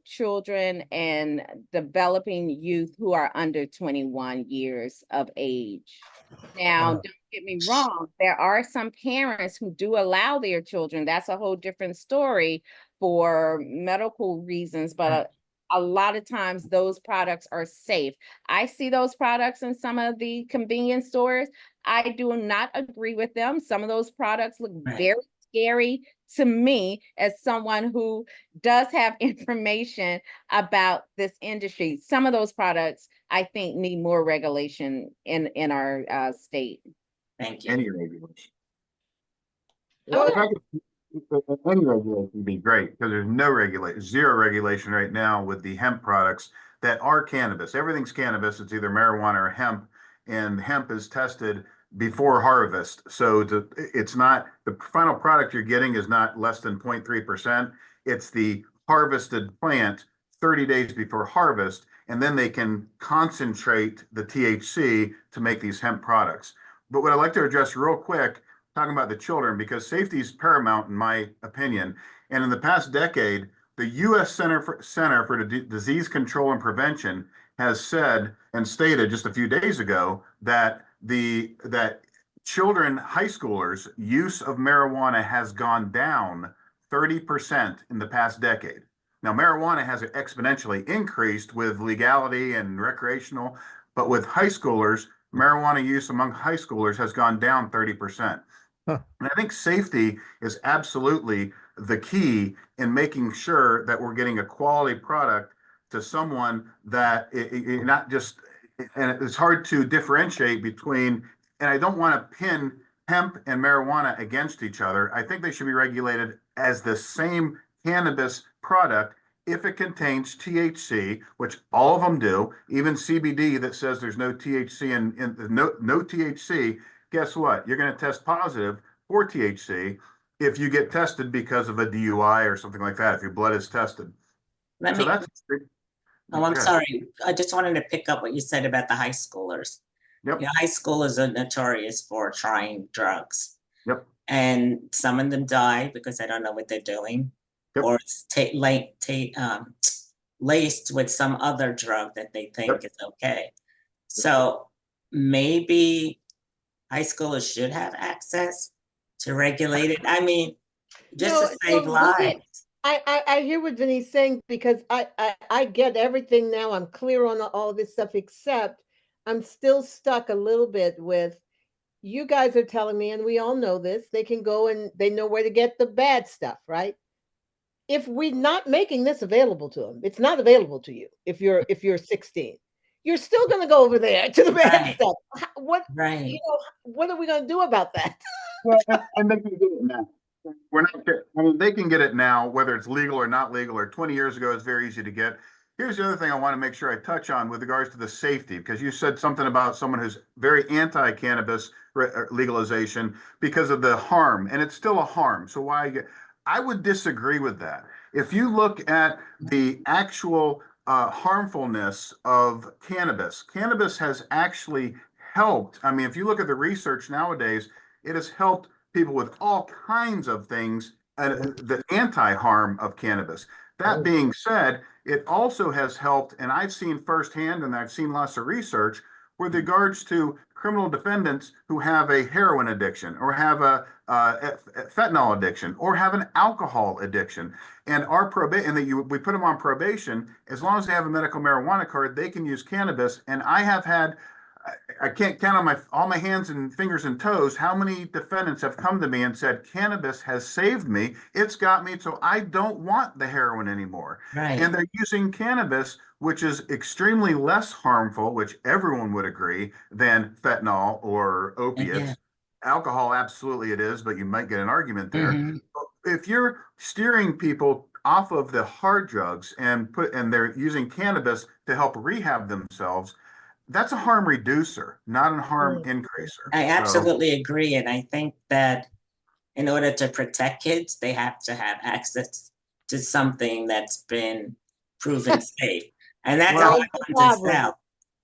children and developing youth who are under 21 years of age. Now, don't get me wrong, there are some parents who do allow their children. That's a whole different story for medical reasons, but a lot of times those products are safe. I see those products in some of the convenience stores. I do not agree with them. Some of those products look very scary to me as someone who does have information about this industry. Some of those products I think need more regulation in our state. Thank you. Any regulation. Any regulation would be great, because there's zero regulation right now with the hemp products that are cannabis. Everything's cannabis. It's either marijuana or hemp, and hemp is tested before harvest. So it's not, the final product you're getting is not less than 0.3%. It's the harvested plant 30 days before harvest, and then they can concentrate the THC to make these hemp products. But what I'd like to address real quick, talking about the children, because safety is paramount in my opinion. And in the past decade, the U.S. Center for Disease Control and Prevention has said and stated just a few days ago that children, high schoolers, use of marijuana has gone down 30% in the past decade. Now, marijuana has exponentially increased with legality and recreational, but with high schoolers, marijuana use among high schoolers has gone down 30%. And I think safety is absolutely the key in making sure that we're getting a quality product to someone that not just, and it's hard to differentiate between, and I don't want to pin hemp and marijuana against each other. I think they should be regulated as the same cannabis product if it contains THC, which all of them do, even CBD that says there's no THC in no THC. Guess what? You're going to test positive for THC if you get tested because of a DUI or something like that, if your blood is tested. Let So me, that's, oh, I'm okay. sorry. I just wanted to pick up what you said about the high schoolers. Yep. You know, high schoolers are notorious for trying drugs. Yep. And some of them die because they don't know what they're doing. Yep. Or it's laced with some other drug that they think Yep. is okay. So maybe high schoolers should have access to regulate it. I mean, just to save lives. I hear what Vinny's saying, because I get everything now. I'm clear on all this stuff, except I'm still stuck a little bit with, you guys are telling me, and we all know this, they can go and they know where to get the bad stuff, right? If we're not making this available to them, it's not available to you if you're 16. You're still going to go over there to the bad stuff. What, you know, what are we going to do about that? Well, and they can get it now. We're not. I mean, they can get it now, whether it's legal or not legal, or 20 years ago, it's very easy to get. Here's the other thing I want to make sure I touch on with regards to the safety, because you said something about someone who's very anti-cannabis legalization because of the harm, and it's still a harm. So I would disagree with that. If you look at the actual harmfulness of cannabis, cannabis has actually helped. I mean, if you look at the research nowadays, it has helped people with all kinds of things, the anti-harm of cannabis. That being said, it also has helped, and I've seen firsthand, and I've seen lots of research with regards to criminal defendants who have a heroin addiction, or have a fentanyl addiction, or have an alcohol addiction. And our probation, and we put them on probation. As long as they have a medical marijuana card, they can use cannabis. And I have had, I can't count on all my hands and fingers and toes how many defendants have come to me and said, cannabis has saved me. It's got me so I don't want the heroin anymore. Right. And they're using cannabis, which is extremely less harmful, which everyone would agree, than fentanyl or opiates. Alcohol, absolutely it is, but you might get an argument there. If you're steering people off of the hard drugs and they're using cannabis to help rehab themselves, that's a harm reducer, not a harm increaser. I absolutely agree. And I think that in order to protect kids, they have to have access to something that's been proven safe. And that's all I want to sell.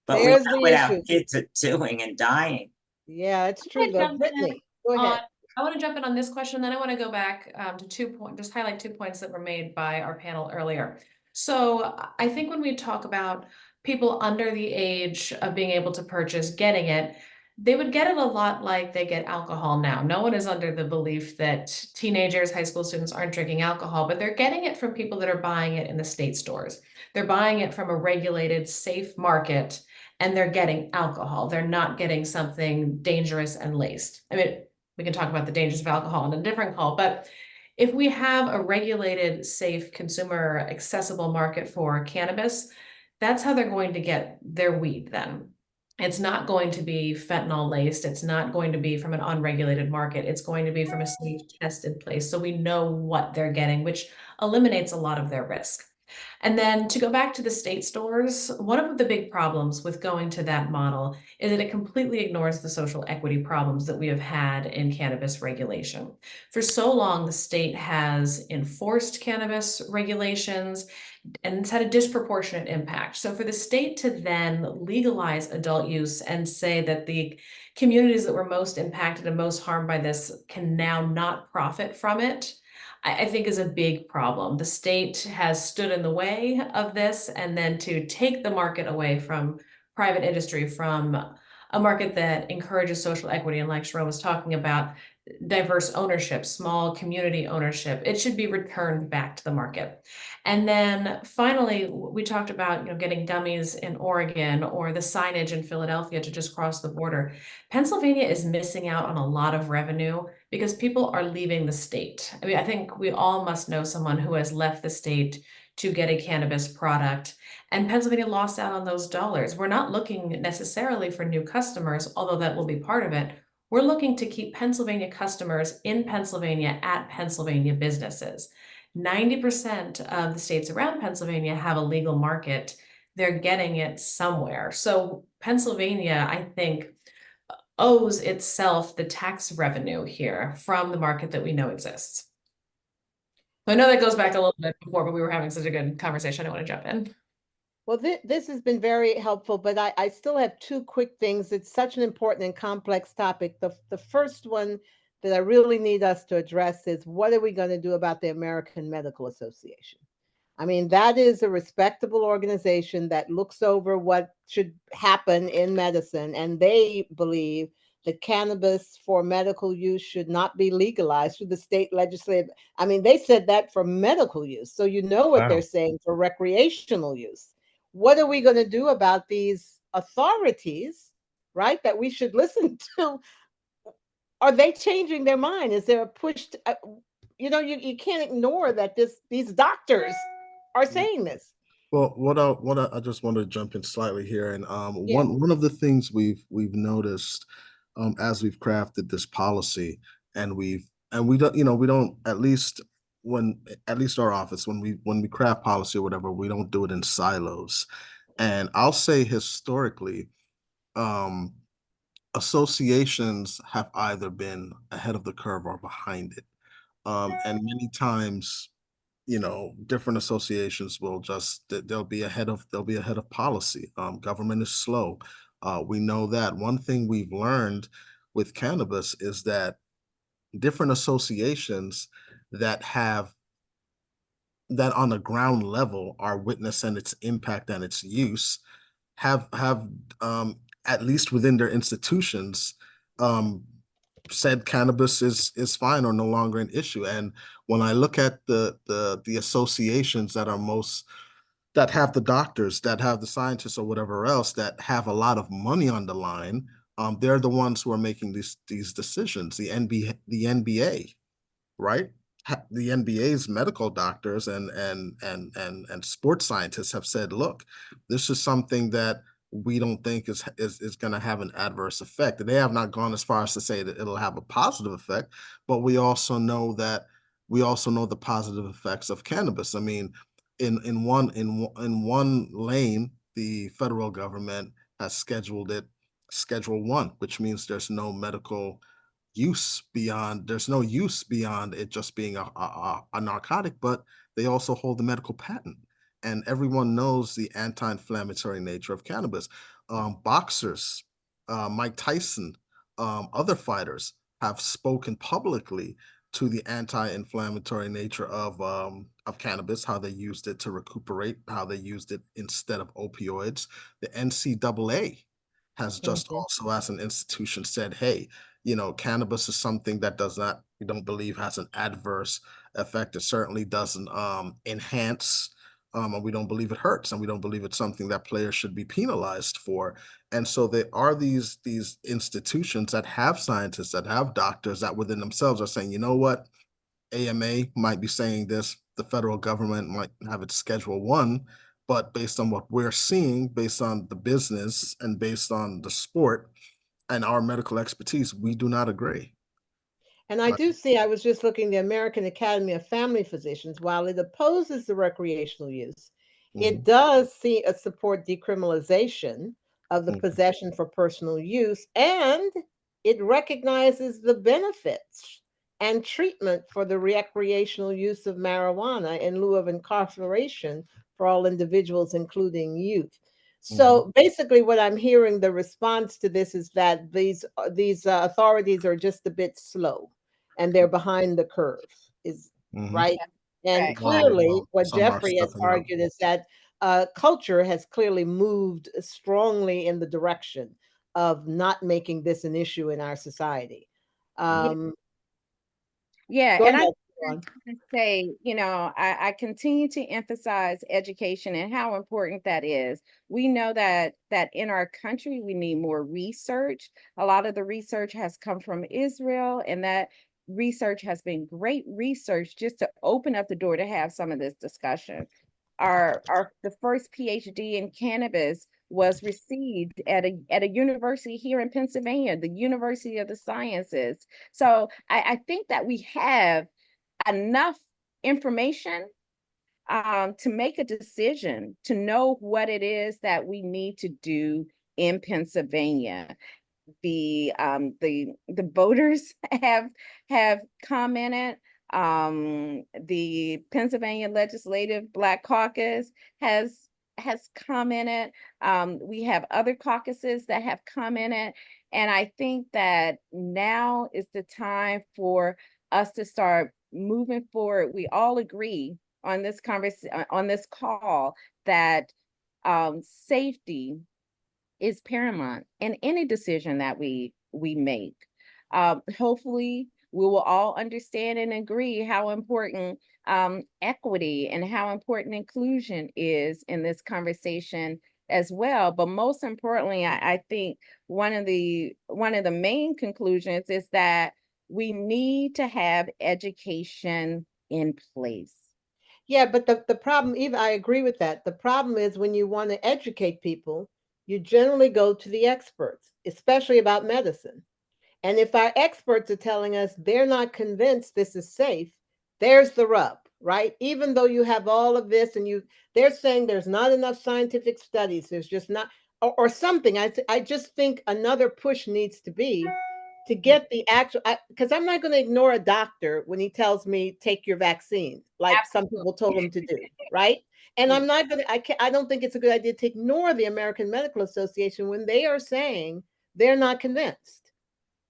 But we know what our kids are doing and dying. Yeah, it's true. Brittany, go ahead. I want to jump in on this question, then I want to go back to just highlight 2 points that were made by our panel earlier. So I think when we talk about people under the age of being able to purchase, getting it, they would get it a lot like they get alcohol now. No one is under the belief that teenagers, high school students aren't drinking alcohol, but they're getting it from people that are buying it in the state stores. They're buying it from a regulated, safe market, and they're getting alcohol. They're not getting something dangerous and laced. I mean, we can talk about the dangers of alcohol in a different call, but if we have a regulated, safe, consumer accessible market for cannabis, that's how they're going to get their weed then. It's not going to be fentanyl laced. It's not going to be from an unregulated market. It's going to be from a safe, tested place. So we know what they're getting, which eliminates a lot of their risk. And then to go back to the state stores, one of the big problems with going to that model is that it completely ignores the social equity problems that we have had in cannabis regulation. For so long, the state has enforced cannabis regulations, and it's had a disproportionate impact. So for the state to then legalize adult use and say that the communities that were most impacted and most harmed by this can now not profit from it, I think is a big problem. The state has stood in the way of this, and then to take the market away from private industry, from a market that encourages social equity, and like Sharon was talking about, diverse ownership, small community ownership, it should be returned back to the market. And then finally, we talked about, getting gummies in Oregon or the signage in Philadelphia to just cross the border. Pennsylvania is missing out on a lot of revenue because people are leaving the state. I mean, I think we all must know someone who has left the state to get a cannabis product, and Pennsylvania lost out on those dollars. We're not looking necessarily for new customers, although that will be part of it. We're looking to keep Pennsylvania customers in Pennsylvania at Pennsylvania businesses. 90% of the states around Pennsylvania have a legal market. They're getting it somewhere. So Pennsylvania, I think, owes itself the tax revenue here from the market that we know exists. So I know that goes back a little bit before, but we were having such a good conversation. I want to jump in. Well, this has been very helpful, but I still have two quick things. It's such an important and complex topic. The first one that I really need us to address is, what are we going to do about the American Medical Association? I mean, that is a respectable organization that looks over what should happen in medicine, and they believe that cannabis for medical use should not be legalized through the state legislative. I mean, they said that for medical use. So you know what they're saying for recreational use. What are we going to do about these authorities, right, that we should listen to? Are they changing their mind? Is there a push to, you can't ignore that these doctors are saying this. Well, I just want to jump in slightly here, and Yeah. one of the things we've noticed as we've crafted this policy, and we don't, at least our office, when we craft policy or whatever, we don't do it in silos. And I'll say historically, associations have either been ahead of the curve or behind it, and many times, different associations will they'll be ahead of policy. Government is slow. We know that. One thing we've learned with cannabis is that different associations that on the ground level are witnessing its impact and its use have at least within their institutions said cannabis is fine or no longer an issue. And when I look at the associations that have the doctors, that have the scientists or whatever else, that have a lot of money on the line, they're the ones who are making these decisions. The NBA, right? The NBA's medical doctors and sports scientists have said, look, this is something that we don't think is going to have an adverse effect. They have not gone as far as to say that it'll have a positive effect, but we also know the positive effects of cannabis. I mean, in one lane, the federal government has scheduled it Schedule 1, which means there's no use beyond it just being a narcotic, but they also hold the medical patent. And everyone knows the anti-inflammatory nature of cannabis. Boxers, Mike Tyson, other fighters have spoken publicly to the anti-inflammatory nature of cannabis, how they used it to recuperate, how they used it instead of opioids. The NCAA has just also, as an institution, said, hey, cannabis is something that we don't believe has an adverse effect. It certainly doesn't enhance, and we don't believe it hurts, and we don't believe it's something that players should be penalized for. And so there are these institutions that have scientists, that have doctors, that within themselves are saying, you know what, AMA might be saying this, the federal government might have it Schedule 1, but based on what we're seeing, based on the business and based on the sport and our medical expertise, we do not agree. And I do see, I was just looking, the American Academy of Family Physicians, while it opposes the recreational use, it does support decriminalization of the possession for personal use, and it recognizes the benefits and treatment for the recreational use of marijuana in lieu of incarceration for all individuals, including youth. So basically, what I'm hearing, the response to this is that these authorities are just a bit slow, and they're behind the curve, is right. And Right. clearly, what Some are Jeffrey has stepping up. argued is that culture has clearly moved strongly in the direction of not making this an issue in our society. Yeah, Go and ahead, I Dawn. say, I continue to emphasize education and how important that is. We know that in our country we need more research. A lot of the research has come from Israel, and that research has been great research just to open up the door to have some of this discussion. The first PhD in cannabis was received at a university here in Pennsylvania, the University of the Sciences. So I think that we have enough information to make a decision, to know what it is that we need to do in Pennsylvania. The voters have commented. The Pennsylvania Legislative Black Caucus has commented. We have other caucuses that have commented, and I think that now is the time for us to start moving forward. We all agree on this on this call that safety is paramount in any decision that we make. Hopefully, we will all understand and agree how important equity and how important inclusion is in this conversation as well. But most importantly, I think one of the main conclusions is that we need to have education in place. Yeah, but the problem, even I agree with that. The problem is when you want to educate people, you generally go to the experts, especially about medicine. And if our experts are telling us they're not convinced this is safe, there's the rub, right? Even though you have all of this and they're saying there's not enough scientific studies, there's just not, or something. I just think another push needs to be to get the actual, because I'm not going to ignore a doctor when he tells me take your vaccine, like some people told him to do, right? And I'm not going to, I don't think it's a good idea to ignore the American Medical Association when they are saying they're not convinced.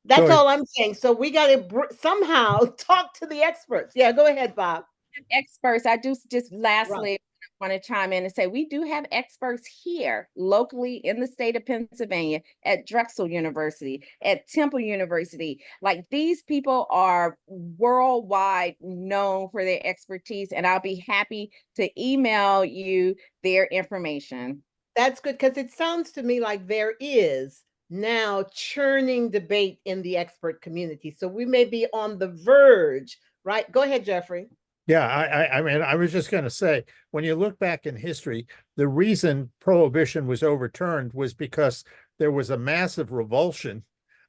That's all I'm saying. So we got to somehow talk to the experts. Yeah, go ahead, Bob. Experts, I do just lastly want to chime in and say we do have experts here locally in the state of Pennsylvania at Drexel University, at Temple University. Like, these people are worldwide known for their expertise, and I'll be happy to email you their information. That's good, because it sounds to me like there is now churning debate in the expert community. So we may be on the verge, right? Go ahead, Jeffrey. Yeah, I mean, I was just going to say, when you look back in history, the reason prohibition was overturned was because there was a massive revulsion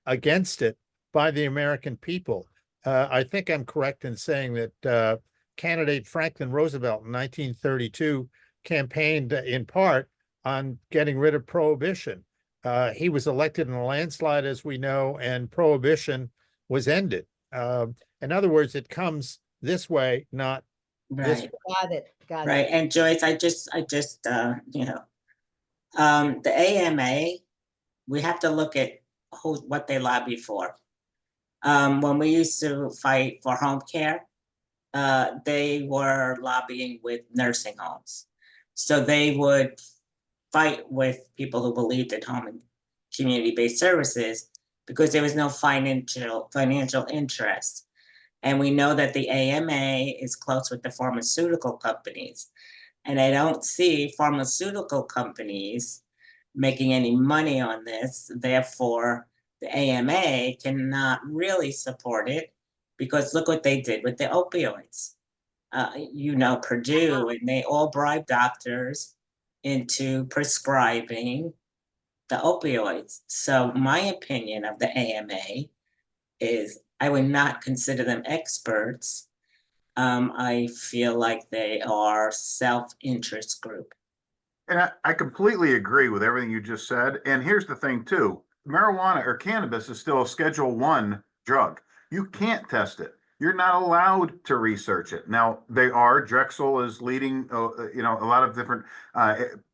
against it by the American people. I think I'm correct in saying that candidate Franklin Roosevelt in 1932 campaigned in part on getting rid of prohibition. He was elected in a landslide, as we know, and prohibition was ended. In other words, it comes this way, not this way. Got it. Right. And Joyce, I just the AMA, we have to look at what they lobby for. When we used to fight for home care, they were lobbying with nursing homes. So they would fight with people who believed in home and community-based services because there was no financial interest. And we know that the AMA is close with the pharmaceutical companies. And I don't see pharmaceutical companies making any money on this. Therefore, the AMA cannot really support it because look what they did with the opioids. Purdue, and they all bribed doctors into prescribing the opioids. So my opinion of the AMA is I would not consider them experts. I feel like they are self-interest group. And I completely agree with everything you just said. And here's the thing too, marijuana or cannabis is still a Schedule I drug. You can't test it. You're not allowed to research it. Now, Drexel is leading, a lot of different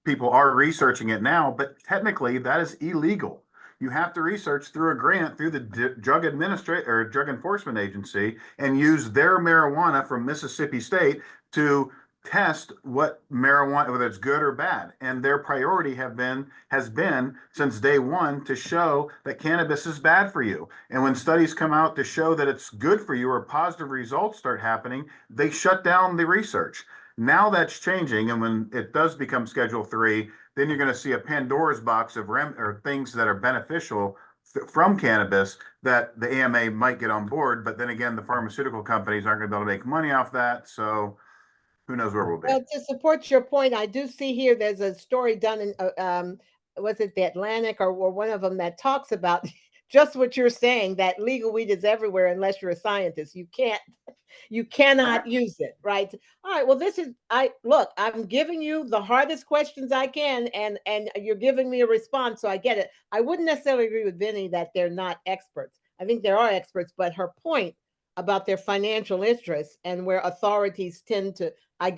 people are researching it now, but technically that is illegal. You have to research through a grant through the Drug Enforcement Agency and use their marijuana from Mississippi State to test what marijuana, whether it's good or bad. And their priority has been since day one to show that cannabis is bad for you. And when studies come out to show that it's good for you or positive results start happening, they shut down the research. Now that's changing. And when it does become Schedule III, then you're going to see a Pandora's box of things that are beneficial from cannabis that the AMA might get on board. But then again, the pharmaceutical companies aren't going to be able to make money off that. So who knows where we'll be. Well, to support your point, I do see here there's a story done in was it the Atlantic or one of them that talks about just what you're saying, that legal weed is everywhere unless you're a scientist. You cannot use it, right? All right, well, I'm giving you the hardest questions I can, and you're giving me a response, so I get it. I wouldn't necessarily agree with Vinny that they're not experts. I think there are experts, but her point about their financial interests and where authorities tend to, I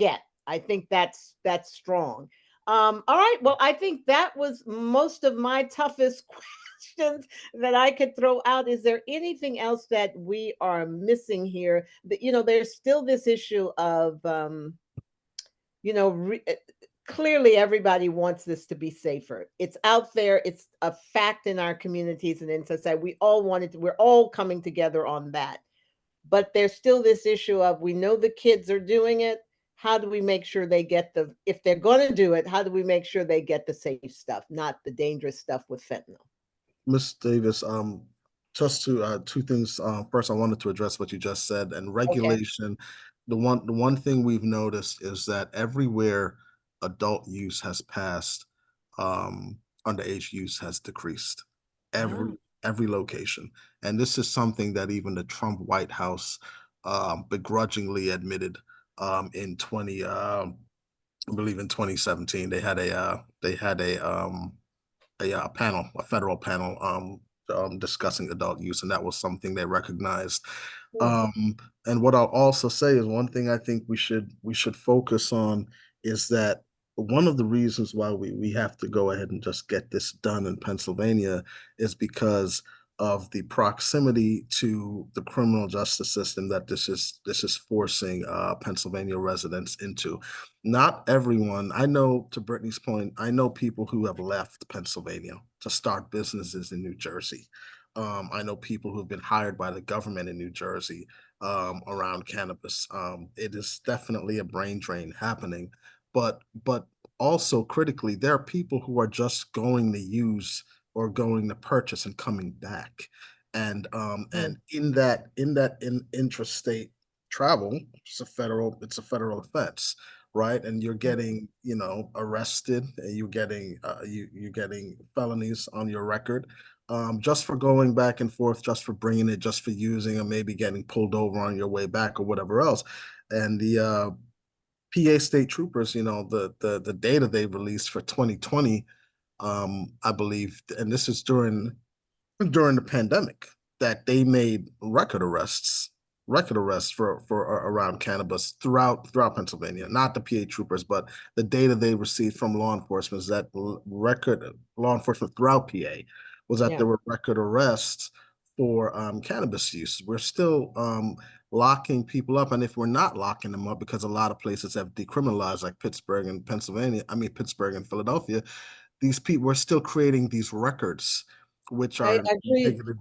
think that's strong. All right, well, I think that was most of my toughest questions that I could throw out. Is there anything else that we are missing here? There's still this issue of, clearly everybody wants this to be safer. It's out there. It's a fact in our communities and in society. We're all coming together on that. But there's still this issue of, we know the kids are doing it. How do we make sure they get if they're going to do it, how do we make sure they get the safe stuff, not the dangerous stuff with fentanyl? Ms. Davis, just to two things. First, I wanted to address what you just said, and regulation. The one thing we've noticed is that everywhere adult use has passed, underage use has decreased. Every location, and this is something that even the Trump White House begrudgingly admitted in I believe in 2017. They had a panel, a federal panel, discussing adult use, and that was something they recognized. And what I'll also say is, one thing I think we should focus on is that one of the reasons why we have to go ahead and just get this done in Pennsylvania is because of the proximity to the criminal justice system that this is forcing Pennsylvania residents into. Not everyone, I know, to Brittany's point, I know people who have left Pennsylvania to start businesses in New Jersey. I know people who've been hired by the government in New Jersey around cannabis. It is definitely a brain drain happening, but also critically, there are people who are just going to use or going to purchase and coming back. And in intrastate travel, it's a federal offense, right? And you're getting, arrested, and you're getting you're getting felonies on your record, just for going back and forth, just for bringing it, just for using, or maybe getting pulled over on your way back or whatever else. And the PA state troopers, the data they released for 2020, I believe, and this is during the pandemic, that they made record arrests for around cannabis throughout Pennsylvania. Not the PA troopers, but the data they received from law enforcement is that law enforcement throughout PA was that there were record arrests for cannabis use. We're still locking people up, and if we're not locking them up, because a lot of places have decriminalized, like Pittsburgh and Philadelphia, these people, we're still creating these records, which are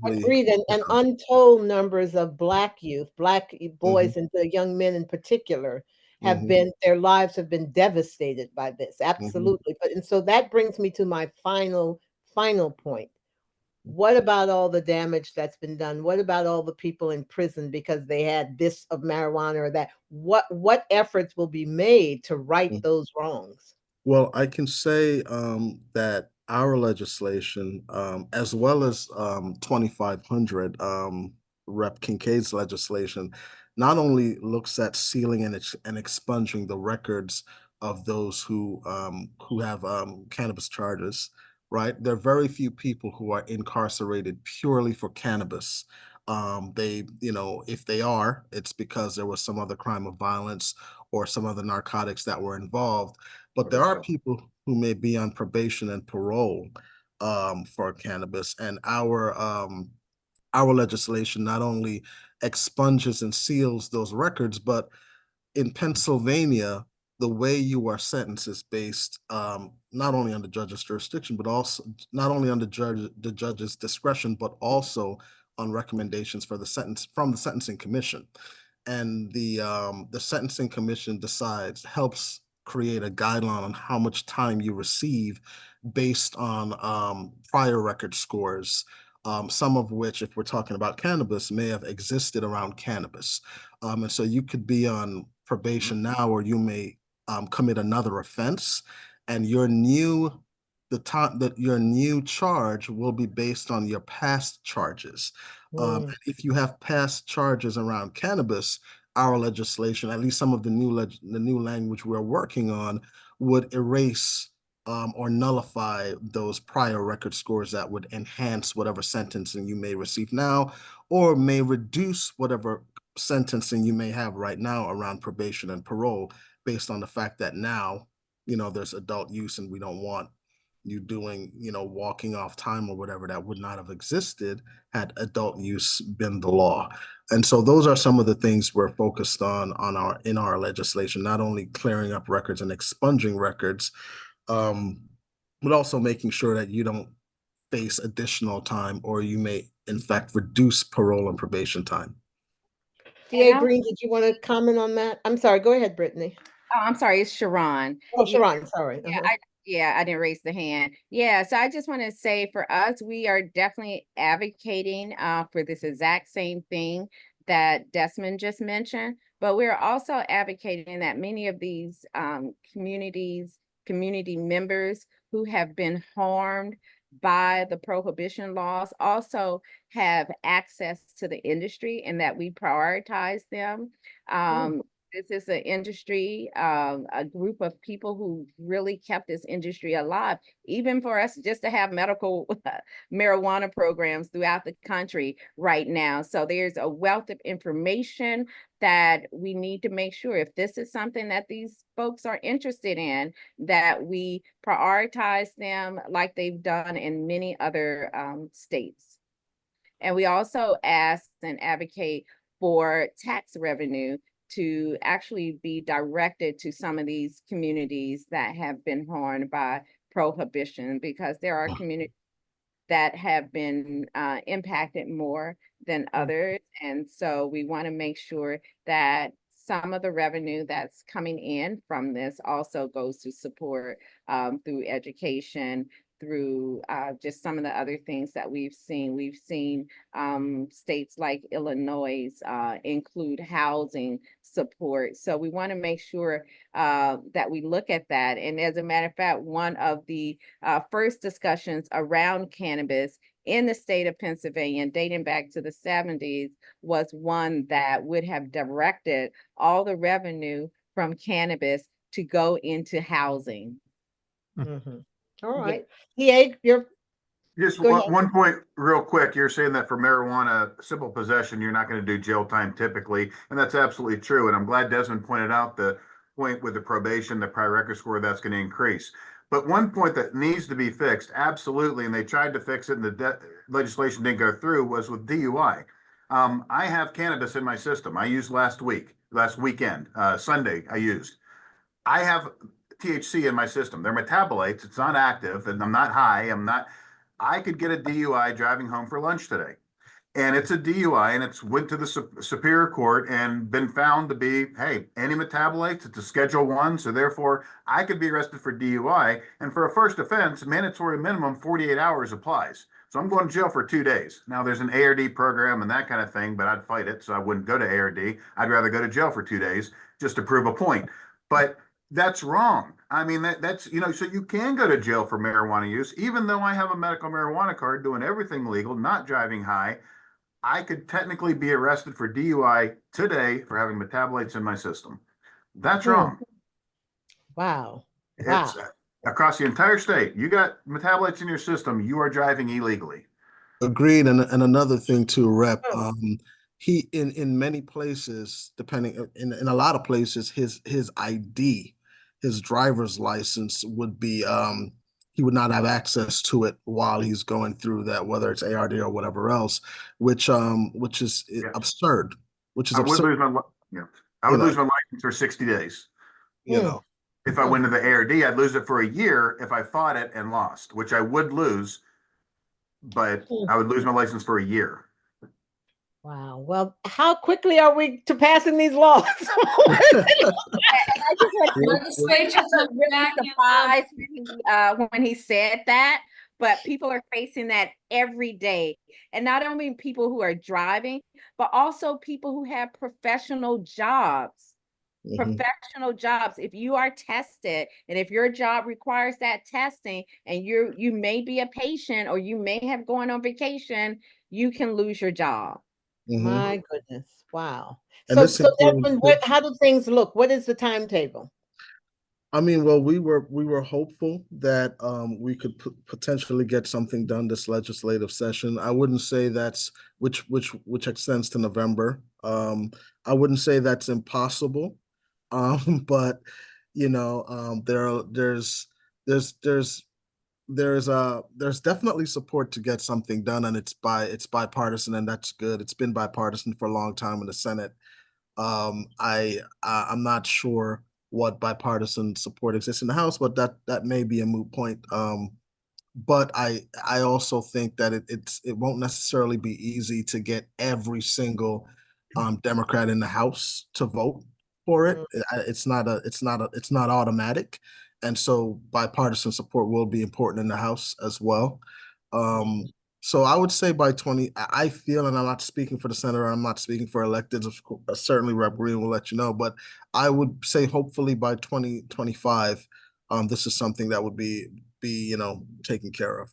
agreed, and untold numbers of Black youth, Black boys and the young men in particular, their lives have been devastated by this. Absolutely. And so that brings me to my final point. What about all the damage that's been done? What about all the people in prison because they had this of marijuana or that? What efforts will be made to right those wrongs? Well, I can say that our legislation, as well as 2500, Rep. Kincaid's legislation, not only looks at sealing and expunging the records of those who have cannabis charges, right? There are very few people who are incarcerated purely for cannabis. If they are, it's because there was some other crime of violence or some other narcotics that were involved. But there are people who may be on probation and parole for cannabis, and our legislation not only expunges and seals those records, but in Pennsylvania, the way you are sentenced is based not only on the judge's jurisdiction, but also not only on the judge's discretion, but also on recommendations for the sentence from the Sentencing Commission. And the Sentencing Commission helps create a guideline on how much time you receive based on prior record scores, some of which, if we're talking about cannabis, may have existed around cannabis. And so you could be on probation now, or you may commit another offense, and the the time that your new charge will be based on your past charges. If you have past charges around cannabis, our legislation, at least some of the new language we're working on, would erase or nullify those prior record scores that would enhance whatever sentencing you may receive now, or may reduce whatever sentencing you may have right now around probation and parole, based on the fact that now, there's adult use and we don't want you doing, walking off time or whatever that would not have existed had adult use been the law. And so those are some of the things we're focused on in our legislation, not only clearing up records and expunging records, but also making sure that you don't face additional time, or you may in fact reduce parole and probation time. DA Green, did you want to comment on that? I'm sorry, go ahead, Brittany. Oh, I'm sorry, it's Sharon. Oh, Sharon, sorry. I didn't raise the hand. Yeah, so I just want to say for us, we are definitely advocating for this exact same thing that Desmond just mentioned, but we're also advocating that many of these community members who have been harmed by the prohibition laws also have access to the industry, and that we prioritize them. This is an industry, a group of people who really kept this industry alive, even for us just to have medical marijuana programs throughout the country right now. So there's a wealth of information that we need to make sure, if this is something that these folks are interested in, that we prioritize them like they've done in many other states. And we also ask and advocate for tax revenue to actually be directed to some of these communities that have been harmed by prohibition, because there are communities that have been impacted more than others. And so we want to make sure that some of the revenue that's coming in from this also goes to support through education, through just some of the other things that we've seen. We've seen states like Illinois include housing support. So we want to make sure that we look at that. And as a matter of fact, one of the first discussions around cannabis in the state of Pennsylvania, dating back to the 70s, was one that would have directed all the revenue from cannabis to go into housing. All right. DA, you're Just Go ahead. one point real quick. You're saying that for marijuana, simple possession, you're not going to do jail time typically. And that's absolutely true. And I'm glad Desmond pointed out the point with the probation, the prior record score, that's going to increase. But one point that needs to be fixed, absolutely, and they tried to fix it and the legislation didn't go through, was with DUI. I have cannabis in my system. I used last weekend, Sunday I used. I have THC in my system. They're metabolites. It's not active, and I'm not high. I could get a DUI driving home for lunch today. And it's a DUI, and it's went to the Superior Court and been found to be, hey, any metabolites, it's a Schedule 1, so therefore I could be arrested for DUI. And for a first offense, mandatory minimum 48 hours applies. So I'm going to jail for 2 days. Now there's an ARD program and that kind of thing, but I'd fight it, so I wouldn't go to ARD. I'd rather go to jail for 2 days just to prove a point. But that's wrong. I mean, that's, so you can go to jail for marijuana use, even though I have a medical marijuana card doing everything legal, not driving high. I could technically be arrested for DUI today for having metabolites in my system. That's wrong. Wow. It's across the entire state. You got metabolites in your system, you are driving illegally. Agreed. And another thing too, Rep, he in many places, depending in a lot of places, his ID, his driver's license would be he would not have access to it while he's going through that, whether it's ARD or whatever else, which is absurd. Which is absurd. I would lose my license for 60 days. If I went to the ARD, I'd lose it for a year if I fought it and lost, which I would lose, but I would lose my license for a year. Wow. Well, how quickly are we to passing these laws? Legislature was really surprised when he said that, but people are facing that every day. And not only people who are driving, but also people who have professional jobs. professional jobs. If you are tested and if your job requires that testing and you may be a patient or you may have gone on vacation, you can lose your job. My goodness. Wow. And So, this so includes Desmond, how do things look? What is the timetable? I mean, well, we were hopeful that we could potentially get something done this legislative session. I wouldn't say that's which extends to November. I wouldn't say that's impossible, but you know, there's definitely support to get something done, and it's bipartisan, and that's good. It's been bipartisan for a long time in the Senate. I'm not sure what bipartisan support exists in the House, but that may be a moot point. But I also think that it won't necessarily be easy to get every single Democrat in the House to vote for it. It's not automatic, and so bipartisan support will be important in the House as well. So I would say by 20, I feel, and I'm not speaking for the senator, I'm not speaking for electeds, certainly Rep. Green will let you know, but I would say hopefully by 2025, this is something that would be taken care of.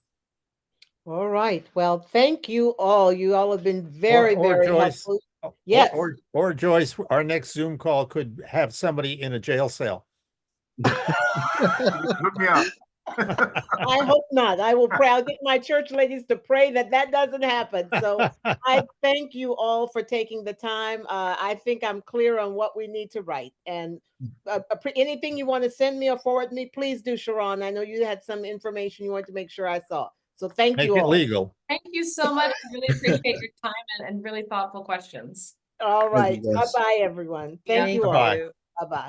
All right. Well, thank you all. You all have been very, Or very Joyce, helpful. Yes. Or Joyce, our next Zoom call could have somebody in a jail cell. Hook me up. I hope not. I will pray. I'll get my church ladies to pray that doesn't happen. So I thank you all for taking the time. I think I'm clear on what we need to write. And anything you want to send me or forward me, please do, Sharon. I know you had some information you wanted to make sure I saw. So thank you all. Make it legal. Thank you so much. I really appreciate your time and really thoughtful questions. All right. Bye-bye, everyone. Thank you all. Bye-bye. Bye-bye.